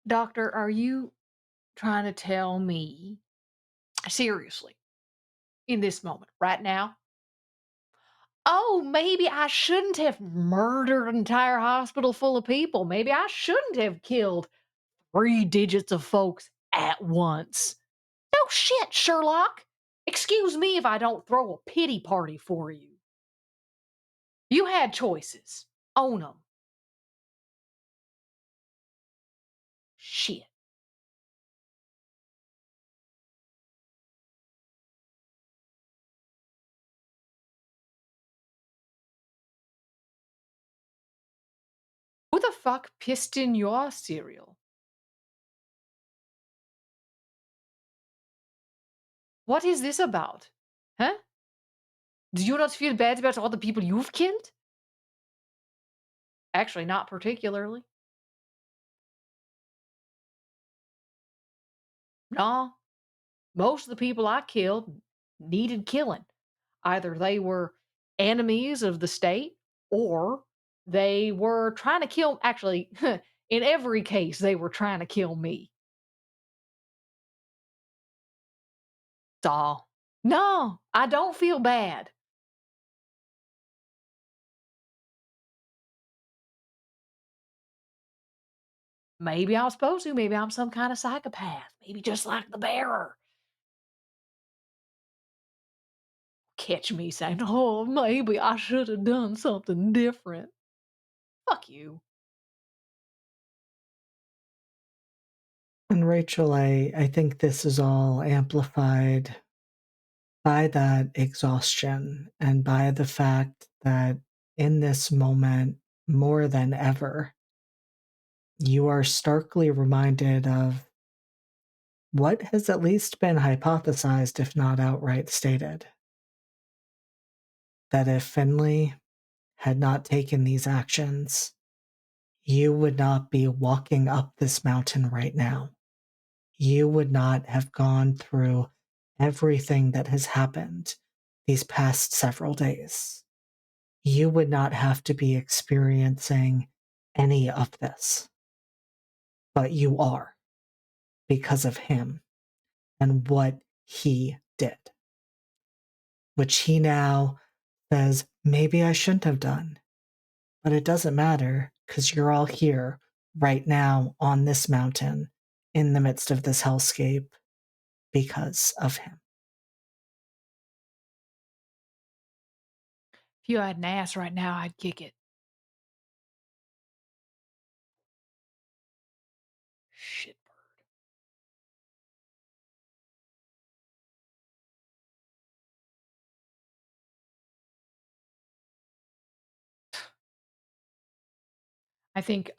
Doctor, are you trying to tell me, seriously, in this moment, right now, oh, maybe I shouldn't have murdered an entire hospital full of people. Maybe I shouldn't have killed 3 digits of folks at once. No shit, Sherlock. Excuse me if I don't throw a pity party for you. You had choices. Own them. Shit. Who the fuck pissed in your cereal? What is this about? Huh? Do you not feel bad about all the people you've killed? Actually, not particularly. Nah, most of the people I killed needed killing. Either they were enemies of the state or they were trying to kill, actually, in every case, they were trying to kill me. So, no, I don't feel bad. Maybe I was supposed to. Maybe I'm some kind of psychopath. Maybe just like the bearer. Catch me saying, oh, maybe I should have done something different. Fuck you. And Rachel, I think this is all amplified by that exhaustion and by the fact that in this moment, more than ever, you are starkly reminded of what has at least been hypothesized, if not outright stated, that if Finley had not taken these actions, you would not be walking up this mountain right now. You would not have gone through everything that has happened these past several days. You would not have to be experiencing any of this. But you are because of him and what he did, which he now says, maybe I shouldn't have done, but it doesn't matter because you're all here right now on this mountain in the midst of this hellscape because of him. If you had an ass right now, I'd kick it. Shit. I think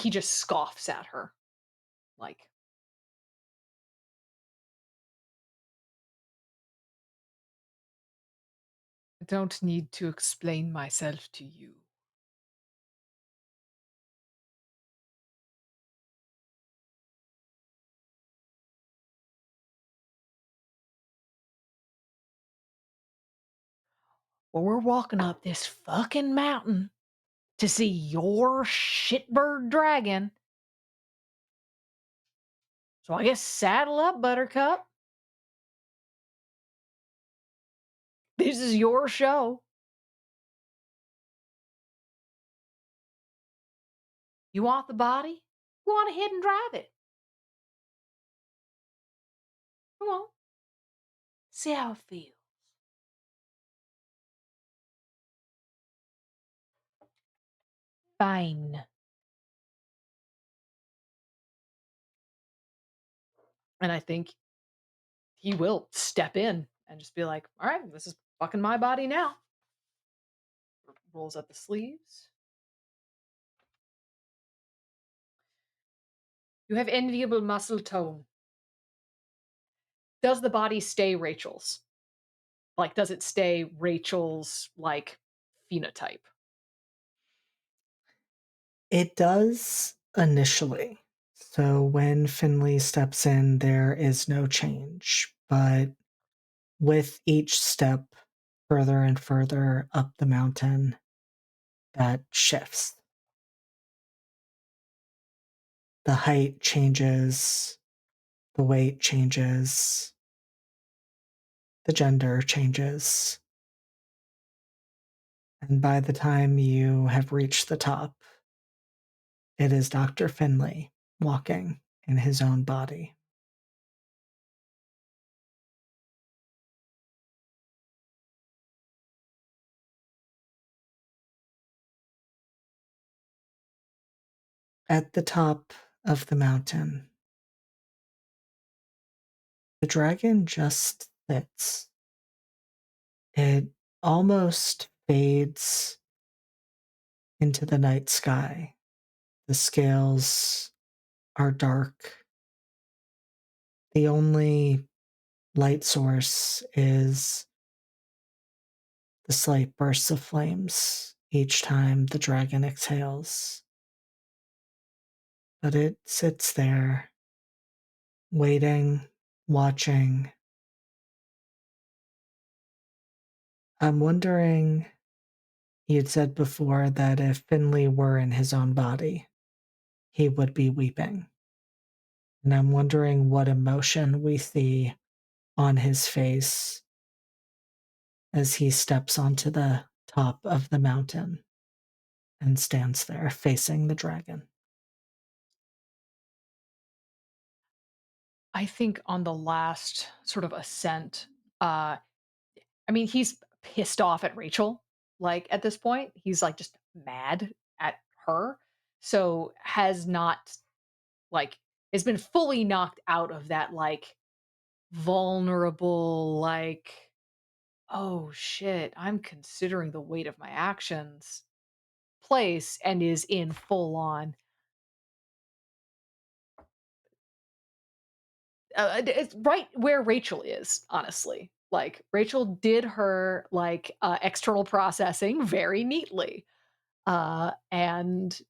he just scoffs at her. Like, I don't need to explain myself to you. Well, we're walking up this fucking mountain to see your shitbird dragon. So I guess saddle up, Buttercup. This is your show. You want the body? Go on ahead and drive it. Come on. See how it feels. Fine. And I think he will step in and just be like, all right, this is fucking my body now. Rolls up the sleeves. You have enviable muscle tone. Does the body stay Rachel's? Like, does it stay Rachel's, like, phenotype? It does initially. So when Finley steps in, there is no change. But with each step further and further up the mountain, that shifts. The height changes, the weight changes, the gender changes. And by the time you have reached the top, it is Dr. Finley walking in his own body. At the top of the mountain, the dragon just sits. It almost fades into the night sky. The scales are dark. The only light source is the slight bursts of flames each time the dragon exhales. But it sits there, waiting, watching. I'm wondering, you'd said before that if Finley were in his own body, he would be weeping. And I'm wondering what emotion we see on his face as he steps onto the top of the mountain and stands there facing the dragon. I think on the last sort of ascent, uh, I mean, he's pissed off at Rachel, like, at this point. He's, like, just mad at her. So has not, like, has been fully knocked out of that, like, vulnerable, like, "Oh, shit, I'm considering the weight of my actions," place, and is in full on, it's right where Rachel is, honestly. Like, Rachel did her, like, external processing very neatly, and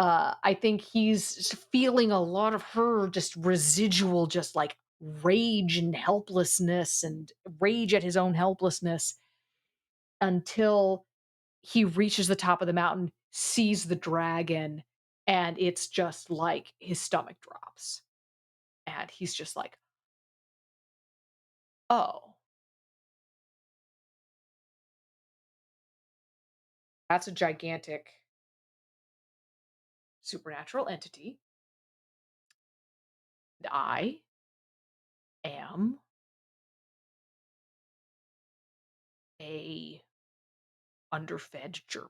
I think he's feeling a lot of her just residual, just like rage and helplessness and rage at his own helplessness until he reaches the top of the mountain, sees the dragon, and it's just like his stomach drops. And he's just like, oh. That's a gigantic supernatural entity. I am a underfed German.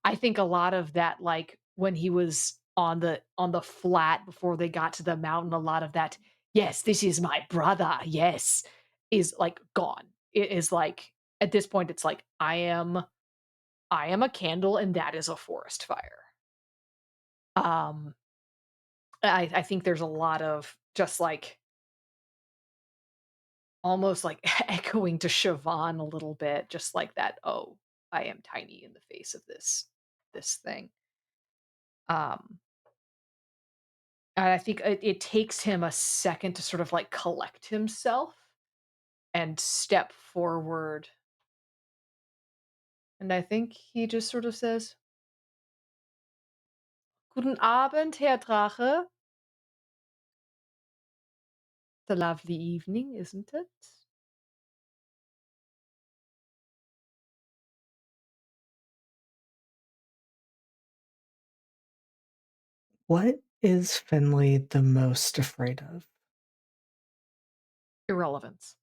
I think a lot of that, like, when he was on the flat before they got to the mountain, a lot of that, "Yes, this is my brother, yes," is, like, gone. It is, like at this point, it's like, I am a candle, and that is a forest fire." Um, I think there's a lot of just, like, almost, like, echoing to Siobhan a little bit, just like that, "Oh, I am tiny in the face of this thing." Um And I think it takes him a second to sort of, like, collect himself and step forward, and I think he just sort of says, "Guten Abend, Herr Drache. It's a lovely evening, isn't it?" What is Finley the most afraid of? Irrelevance.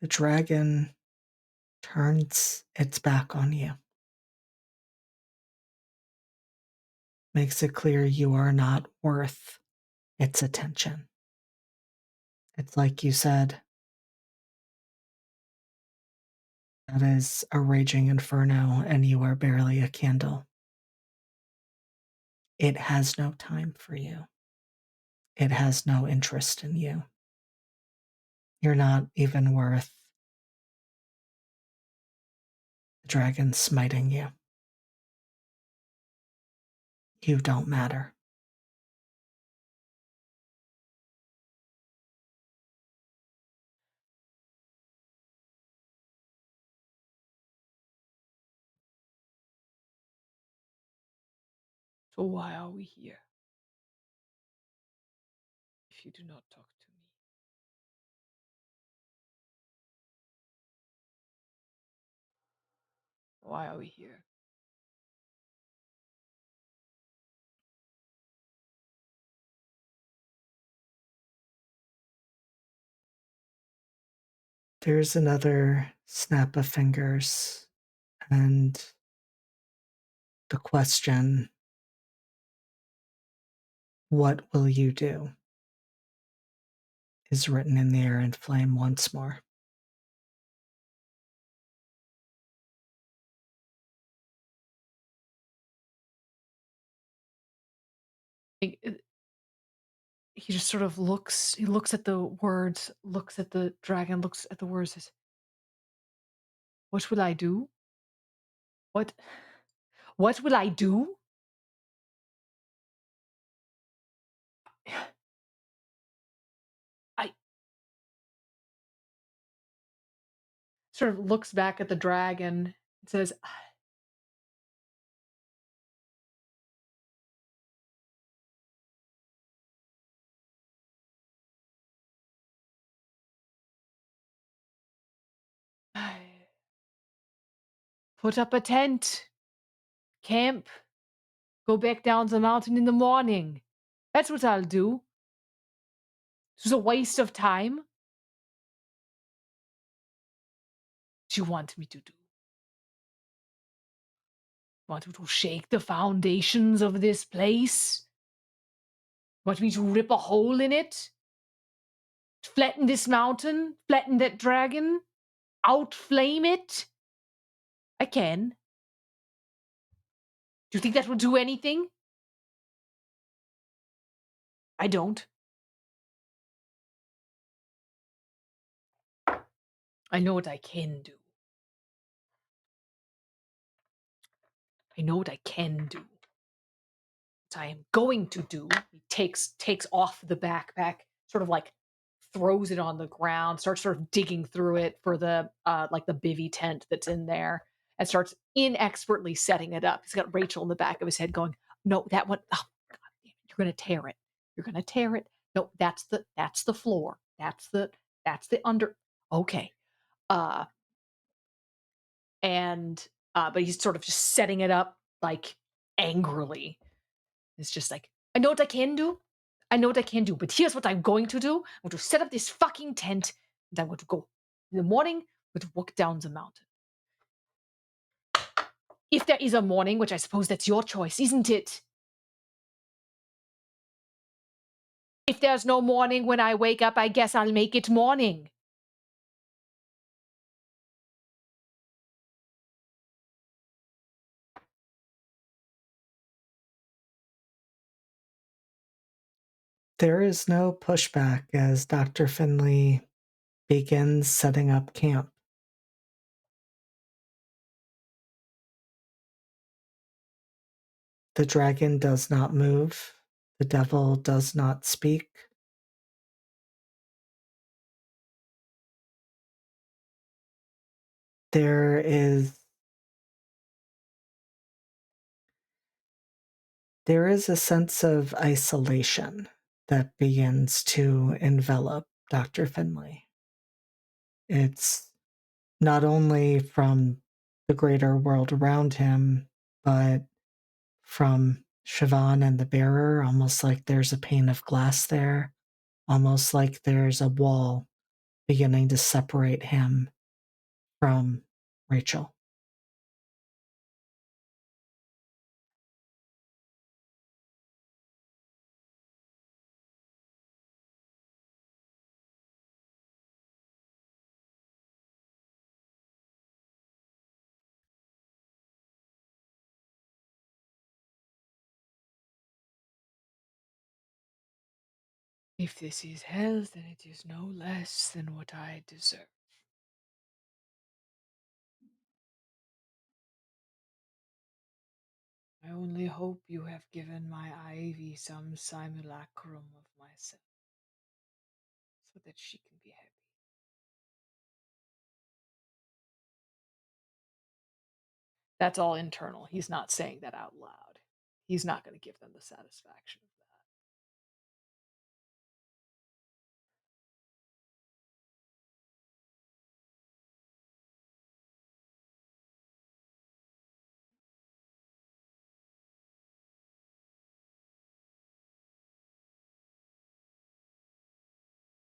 The dragon turns its back on you, makes it clear you are not worth its attention. It's like you said, that is a raging inferno, and you are barely a candle. It has no time for you. It has no interest in you. You're not even worth the dragon smiting you. You don't matter. So why are we here if you do not talk to me? Why are we here? There's another snap of fingers, and the question, what will you do, is written in the air in flame once more. He just sort of looks at the words, looks at the dragon, looks at the words, says, "What will I do? What what will I do?" I sort of looks back at the dragon and says, "Put up a tent, camp, go back down the mountain in the morning. That's what I'll do. It's a waste of time. What do you want me to do? Want me to shake the foundations of this place? Want me to rip a hole in it? Flatten this mountain? Flatten that dragon? Outflame it? I can. Do you think that will do anything? I don't. I know what I can do. I know what I can do. What I am going to do. He takes off the backpack, sort of like throws it on the ground, starts sort of digging through it for the like the bivy tent that's in there. and starts inexpertly setting it up. He's got Rachel in the back of his head going, "No, that one, oh, God damn it, you're gonna tear it. You're gonna tear it. No, that's the floor. That's the under. Okay." Uh, and but he's sort of just setting it up like angrily. It's just like, I know what I can do. I know what I can do, but here's what I'm going to do. I'm going to set up this fucking tent, and I'm going to go in the morning. I'm going to walk down the mountain. If there is a morning, which I suppose that's your choice, isn't it? If there's no morning when I wake up, I guess I'll make it morning. There is no pushback as Dr. Finley begins setting up camp. The dragon does not move. The devil does not speak. There is there is a sense of isolation that begins to envelop Dr. Finley. It's not only from the greater world around him, but from Siobhan and the bearer, almost like there's a pane of glass there, almost like there's a wall beginning to separate him from Rachel. If this is hell, then it is no less than what I deserve. I only hope you have given my Ivy some simulacrum of myself, so that she can be happy. That's all internal. He's not saying that out loud. He's not going to give them the satisfaction of that.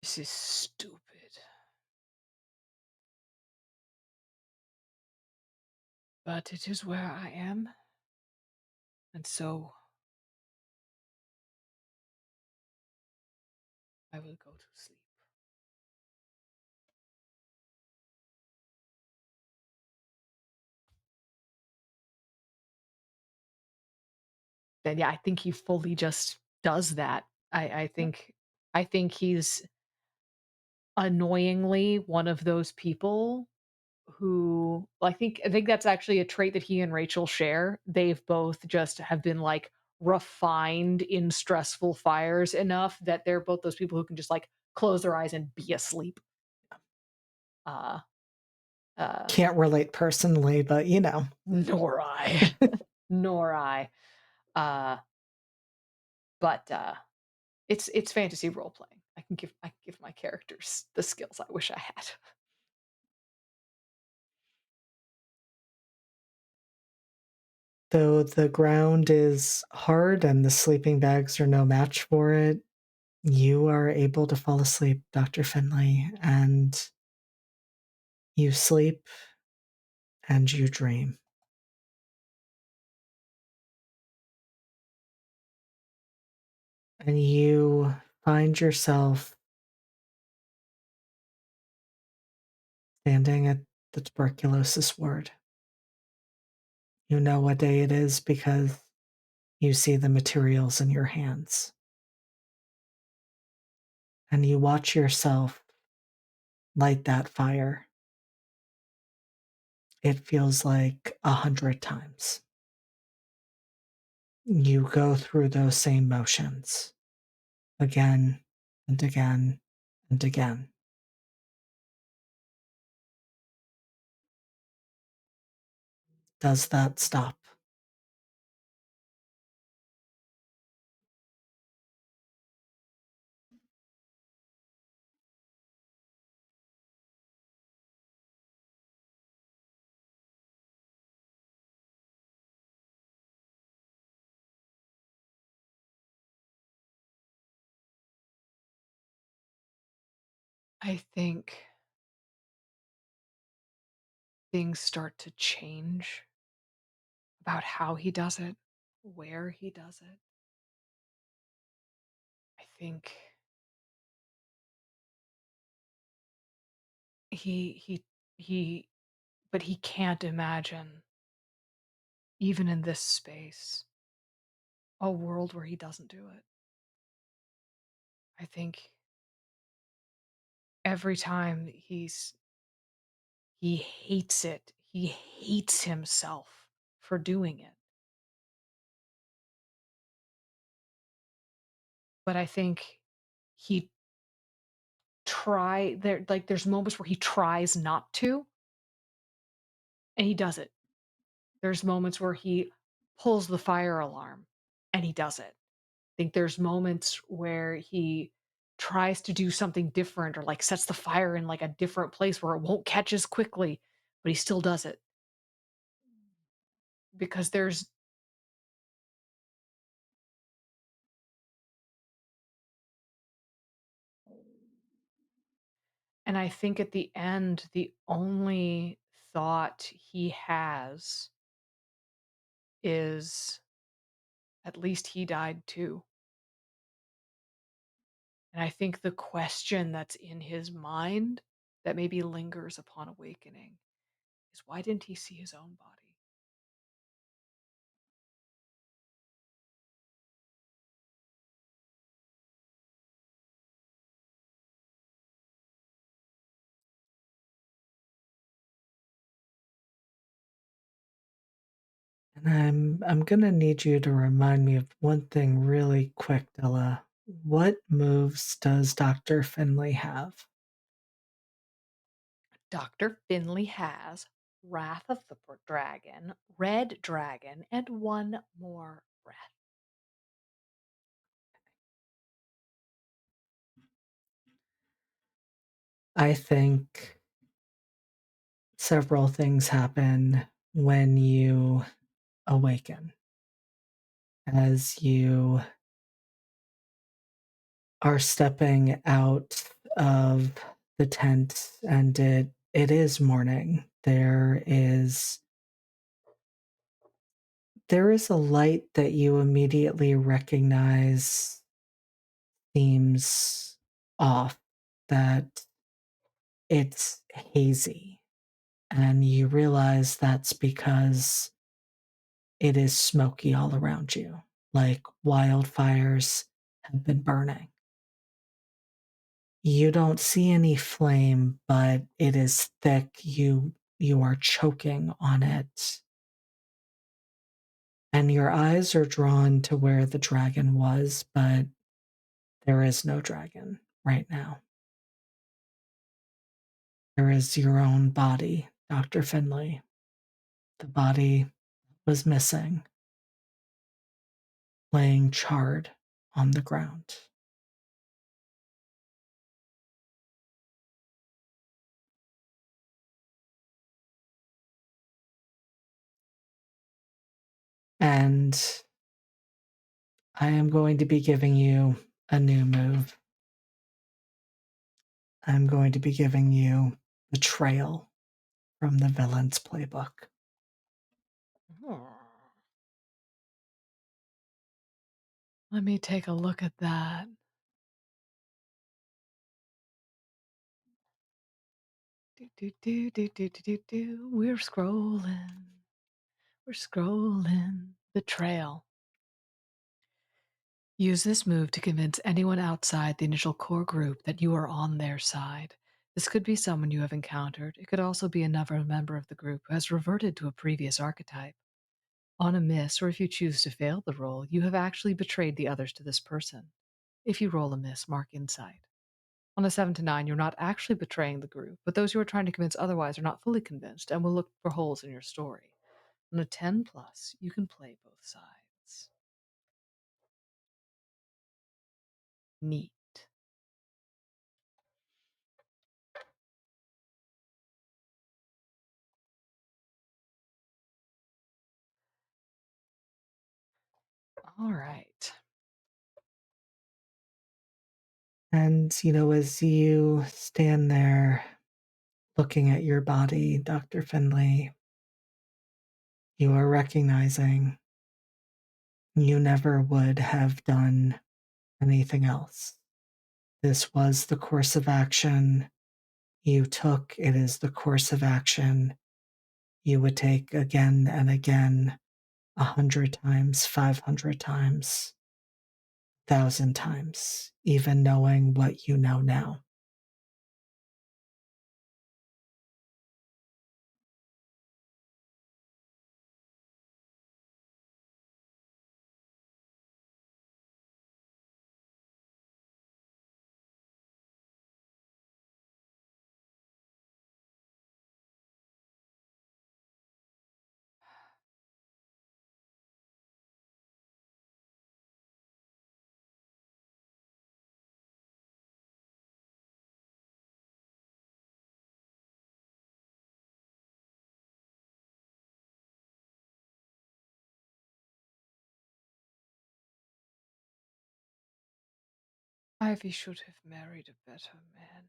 This is stupid. But it is where I am, and so I will go to sleep. And yeah, I think he fully just does that. I think he's annoyingly one of those people who I think that's actually a trait that he and Rachel share. They've both just have been like refined in stressful fires enough that they're both those people who can just like close their eyes and be asleep. Uh uh Can't relate personally, but Nor I. Nor I. Uh but it's fantasy role playing. I can give my characters the skills I wish I had. though the ground is hard and the sleeping bags are no match for it, you are able to fall asleep, Dr. Finley, and you sleep and you dream. And you find yourself standing at the tuberculosis ward. You know what day it is because you see the materials in your hands. And you watch yourself light that fire. It feels like 100 times. You go through those same motions again and again and again. does that stop? I think things start to change about how he does it, where he does it. I think he he he but he can't imagine, even in this space, a world where he doesn't do it. I think every time he hates it. He hates himself for doing it. But I think he there's moments where he tries not to, and he does it. There's moments where he pulls the fire alarm, and he does it. I think there's moments where he tries to do something different or, like, sets the fire in, like, a different place where it won't catch as quickly, but he still does it because there's and I think at the end, the only thought he has is, "At least he died too." And I think the question that's in his mind that maybe lingers upon awakening is, why didn't he see his own body? And I'm gonna need you to remind me of one thing really quick, Della. What moves does Dr. Finley have? Dr. Finley has Wrath of the Dragon, Red Dragon, and one more breath. I think several things happen when you awaken. As you are stepping out of the tent and it is morning, there is a light that you immediately recognize seems off, that it's hazy, and you realize that's because it is smoky all around you, like wildfires have been burning. You don't see any flame, but it is thick. You are choking on it, and your eyes are drawn to where the dragon was, but there is no dragon right now. There is your own body, Dr. Finley. The body was missing, laying charred on the ground. And I am going to be giving you a new move. I'm going to be giving you betrayal from the villain's playbook. Hmm. Let me take a look at that. Do, do, do, do, do, do, do, do. We're scrolling. We're scrolling the trail. Use this move to convince anyone outside the initial core group that you are on their side. This could be someone you have encountered. It could also be another member of the group who has reverted to a previous archetype. On a miss, or if you choose to fail the roll, you have actually betrayed the others to this person. If you roll a miss, mark insight. On a 7 to 9, you're not actually betraying the group, but those you are trying to convince otherwise are not fully convinced and will look for holes in your story. On a 10 plus, you can play both sides. Neat. All right. And, as you stand there looking at your body, Dr. Finley, you are recognizing you never would have done anything else. This was the course of action you took. It is the course of action you would take again and again, 100 times, 500 times, 1,000 times, even knowing what you know now. Ivy should have married a better man.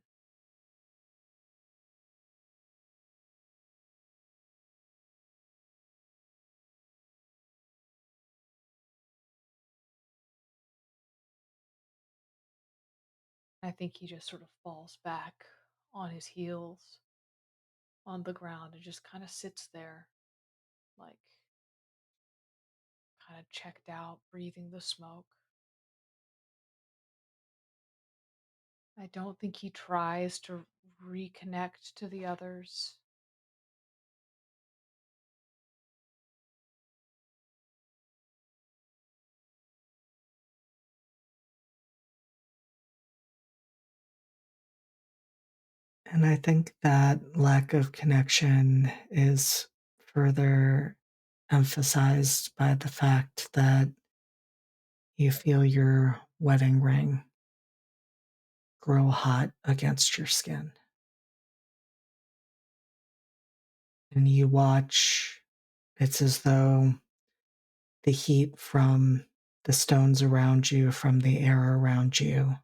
I think he just sort of falls back on his heels on the ground and just kind of sits there, like kind of checked out, breathing the smoke. I don't think he tries to reconnect to the others. And I think that lack of connection is further emphasized by the fact that you feel your wedding ring grow hot against your skin. And you watch, it's as though the heat from the stones around you, from the air around you,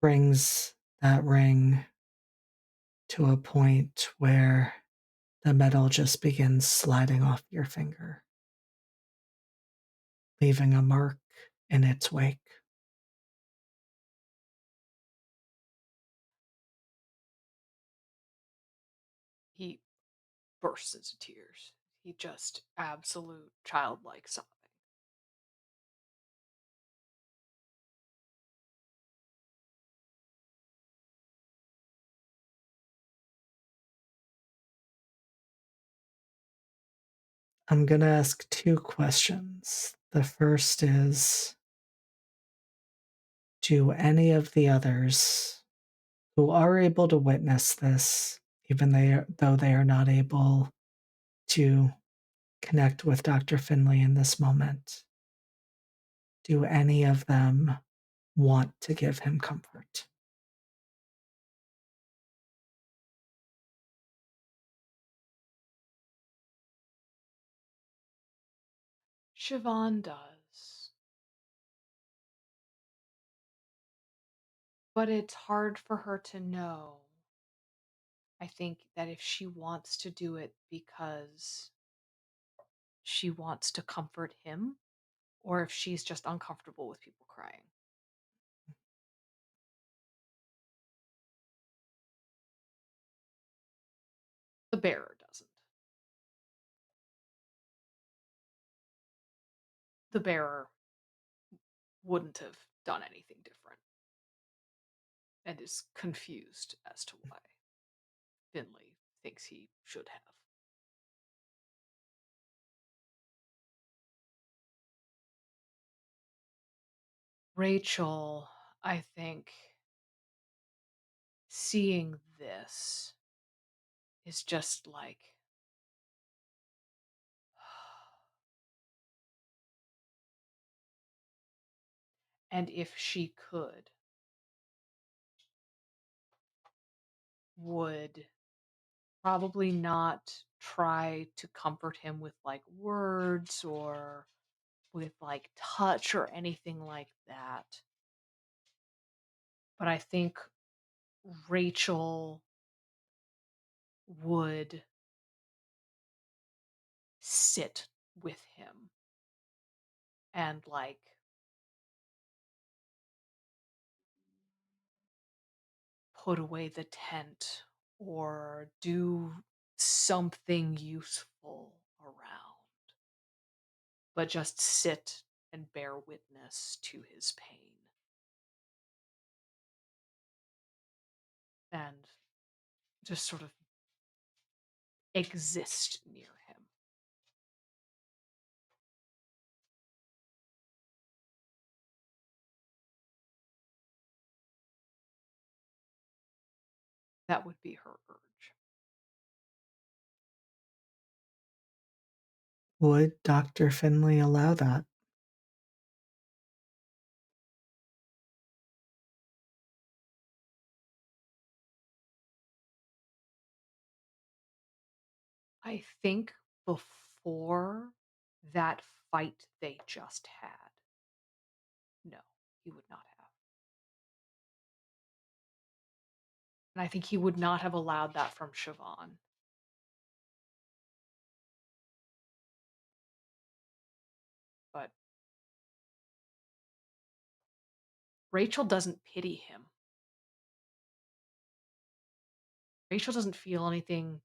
brings that ring to a point where the metal just begins sliding off your finger, leaving a mark in its wake. He bursts into tears. He just absolute childlike sobbing. I'm going to ask two questions. The first is, do any of the others who are able to witness this, even though they are not able to connect with Dr. Finley in this moment, do any of them want to give him comfort? Siobhan does. But it's hard for her to know. I think that if she wants to do it because she wants to comfort him, or if she's just uncomfortable with people crying. The bearer doesn't. The bearer wouldn't have done anything different and is confused as to why Finley thinks he should have. Rachel, I think, seeing this is just like, and if she could, would probably not try to comfort him with like words or with like touch or anything like that. But I think Rachel would sit with him and like put away the tent or do something useful around, but just sit and bear witness to his pain and just sort of exist near him. That would be her urge. Would Dr. Finley allow that? I think before that fight they just had, no, he would not have. And I think he would not have allowed that from Siobhan. But Rachel doesn't pity him. Rachel doesn't feel anything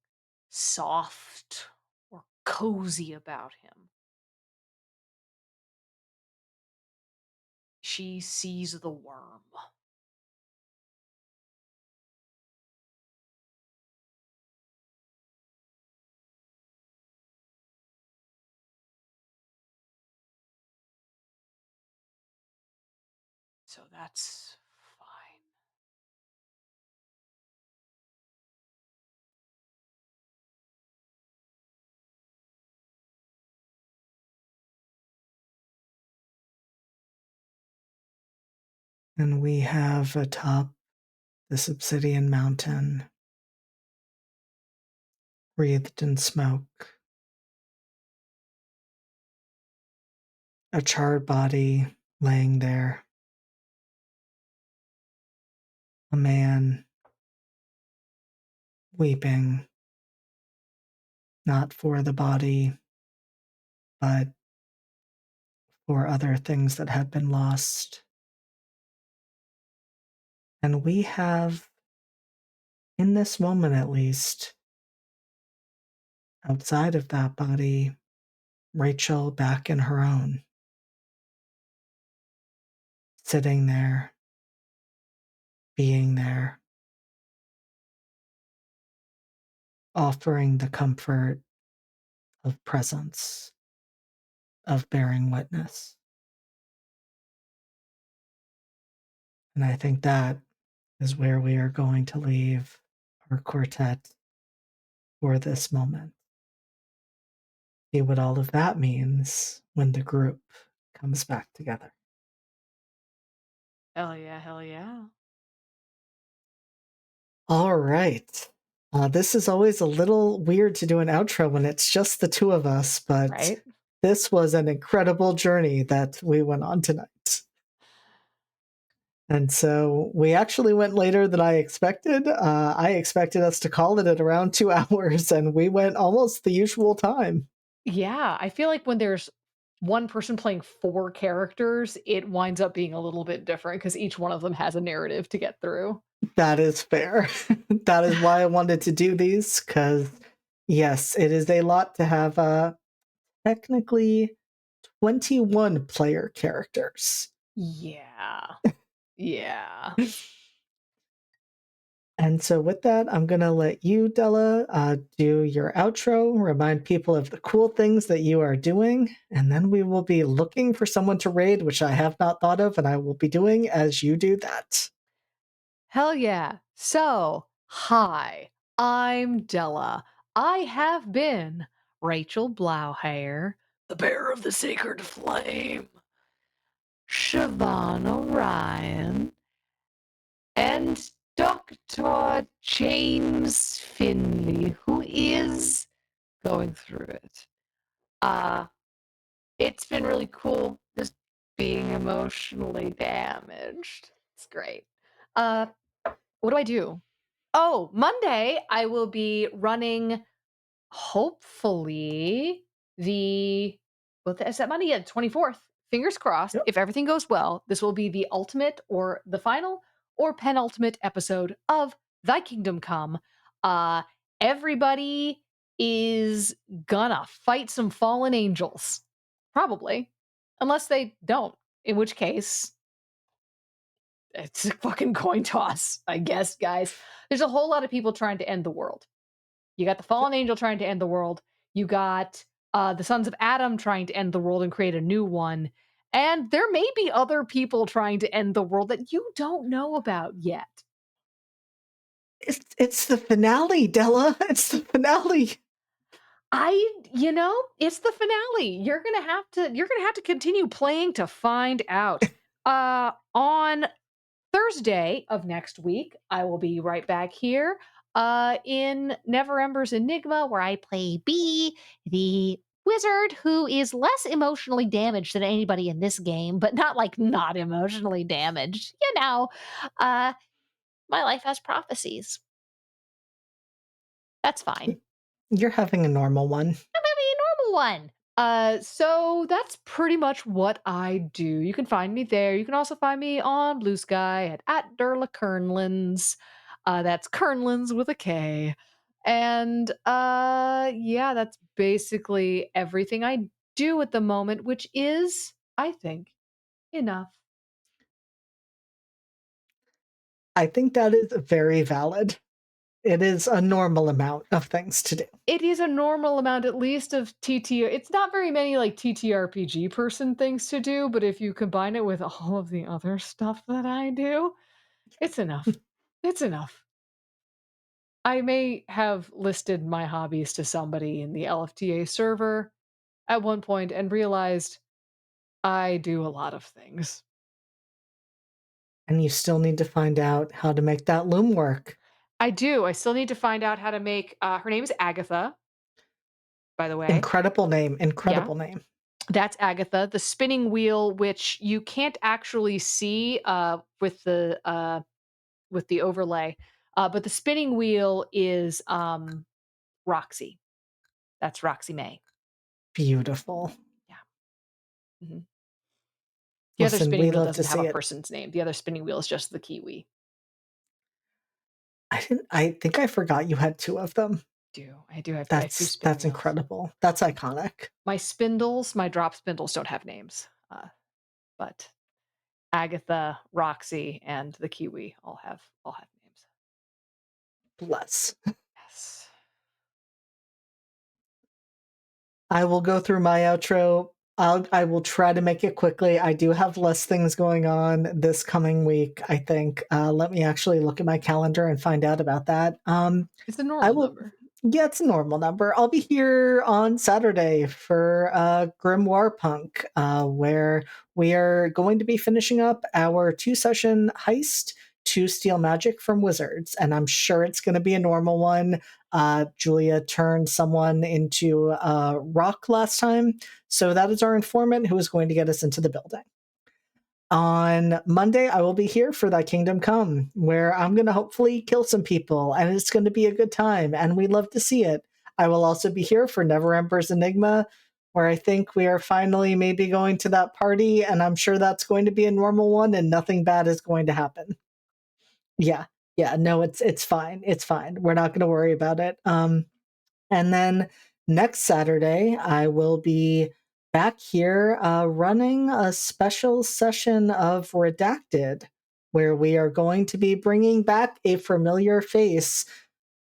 soft or cozy about him. She sees the worm. So that's fine. And we have atop this obsidian mountain, wreathed in smoke, a charred body laying there, a man weeping, not for the body, but for other things that have been lost. And we have, in this moment at least, outside of that body, Rachel back in her own, sitting there, being there, offering the comfort of presence, of bearing witness. And I think that is where we are going to leave our quartet for this moment. See what all of that means when the group comes back together. Hell yeah, hell yeah. All right. This is always a little weird to do an outro when it's just the two of us, but Right? this was an incredible journey that we went on tonight. And so we actually went later than I expected. I expected us to call it at around 2 hours, and we went almost the usual time. Yeah, I feel like when there's one person playing 4 characters, it winds up being a little bit different because each one of them has a narrative to get through. That is fair. That is why I wanted to do these, because yes, it is a lot to have technically 21 player characters. Yeah. Yeah. And so, with that, I'm going to let you, Della, do your outro, remind people of the cool things that you are doing, and then we will be looking for someone to raid, which I have not thought of, and I will be doing as you do that. Hell yeah. So, hi. I'm Della. I have been Rachel Blauhair, the bearer of the sacred flame, Siobhan O'Ryan, and Dr. James Finley, who is going through it. Uh, it's been really cool just being emotionally damaged. It's great. Uh, what do I do? Oh, Monday I will be running hopefully is that Monday? Yeah, 24th. Fingers crossed. Yep. If everything goes well, this will be the ultimate or the final or penultimate episode of Thy Kingdom Come. Uh everybody is gonna fight some fallen angels. Probably. Unless they don't. In which case, it's a fucking coin toss, I guess, guys. There's a whole lot of people trying to end the world. You got the fallen angel trying to end the world. You got the sons of Adam trying to end the world and create a new one. And there may be other people trying to end the world that you don't know about yet. It's the finale, Della. It's the finale. It's the finale. You're gonna have to continue playing to find out. On Thursday of next week, I will be right back here in Never Ember's Enigma, where I play B, the wizard who is less emotionally damaged than anybody in this game, but not like not emotionally damaged. Uh, my life has prophecies. That's fine. You're having a normal one. I'm having a normal one. So that's pretty much what I do. You can find me there. You can also find me on Blue Sky at Derla Kernlins. That's Kernlins with a K. And yeah, that's basically everything I do at the moment, which is, I think, enough. I think that is very valid. It is a normal amount of things to do. It is a normal amount, at least, of TT. It's not very many like TTRPG person things to do, but if you combine it with all of the other stuff that I do, it's enough. It's enough. I may have listed my hobbies to somebody in the LFTA server at one point and realized I do a lot of things. And you still need to find out how to make that loom work. I do. I still need to find out how to make. Her name is Agatha, by the way. Incredible name. Yeah, Incredible name. that's Agatha. The spinning wheel, which you can't actually see with the overlay, but the spinning wheel is Roxy. That's Roxy May. Beautiful. Yeah. Mhm. The other Listen, spinning we wheel love to doesn't have a see it. person's name. The other spinning wheel is just the kiwi. I think I forgot you had 2 of them. I have two spinning That's wheels. incredible. That's iconic. My drop spindles don't have names, but Agatha, Roxy, and the kiwi all have names. Bless. Yes. I will go through my outro. I will try to make it quickly. I do have less things going on this coming week, I think. Let me actually look at my calendar and find out about that. It's a I normal will number. Yeah, it's a normal number. I'll be here on Saturday for Grimoire Punk, where we are going to be finishing up our 2-session heist to steal magic from wizards, and I'm sure it's going to be a normal one. Julia turned someone into rock last time, so that is our informant who is going to get us into the building. On Monday, I will be here for Thy Kingdom Come, where I'm going to hopefully kill some people, and it's going to be a good time, and we love to see it. I will also be here for Never Ember's Enigma, where I think we are finally maybe going to that party, and I'm sure that's going to be a normal one, and nothing bad is going to happen. Yeah, yeah, no, it's fine. It's fine. We're not going to worry about it. And then next Saturday, I will be back here running a special session of Redacted, where we are going to be bringing back a familiar face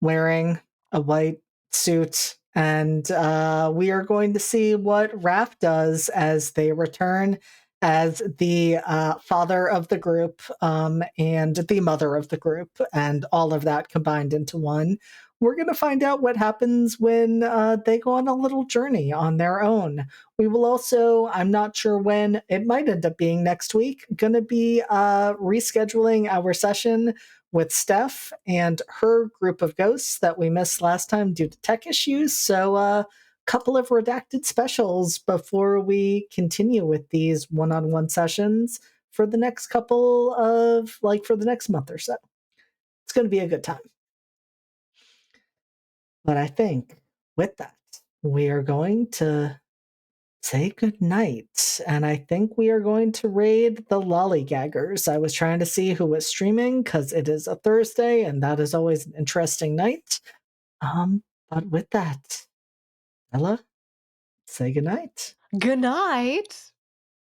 wearing a white suit. And we are going to see what Raph does as they return as the father of the group and the mother of the group, and all of that combined into one. We're going to find out what happens when they go on a little journey on their own. We will also, I'm not sure when, it might end up being next week, going to be rescheduling our session with Steph and her group of ghosts that we missed last time due to tech issues. So, couple of redacted specials before we continue with these one-on-one sessions for the next couple of for the next month or so. It's going to be a good time. But I think with that, we are going to say good night. And I think we are going to raid the lollygaggers. I was trying to see who was streaming because it is a Thursday and that is always an interesting night. But with that, Ella, say good night. Good night.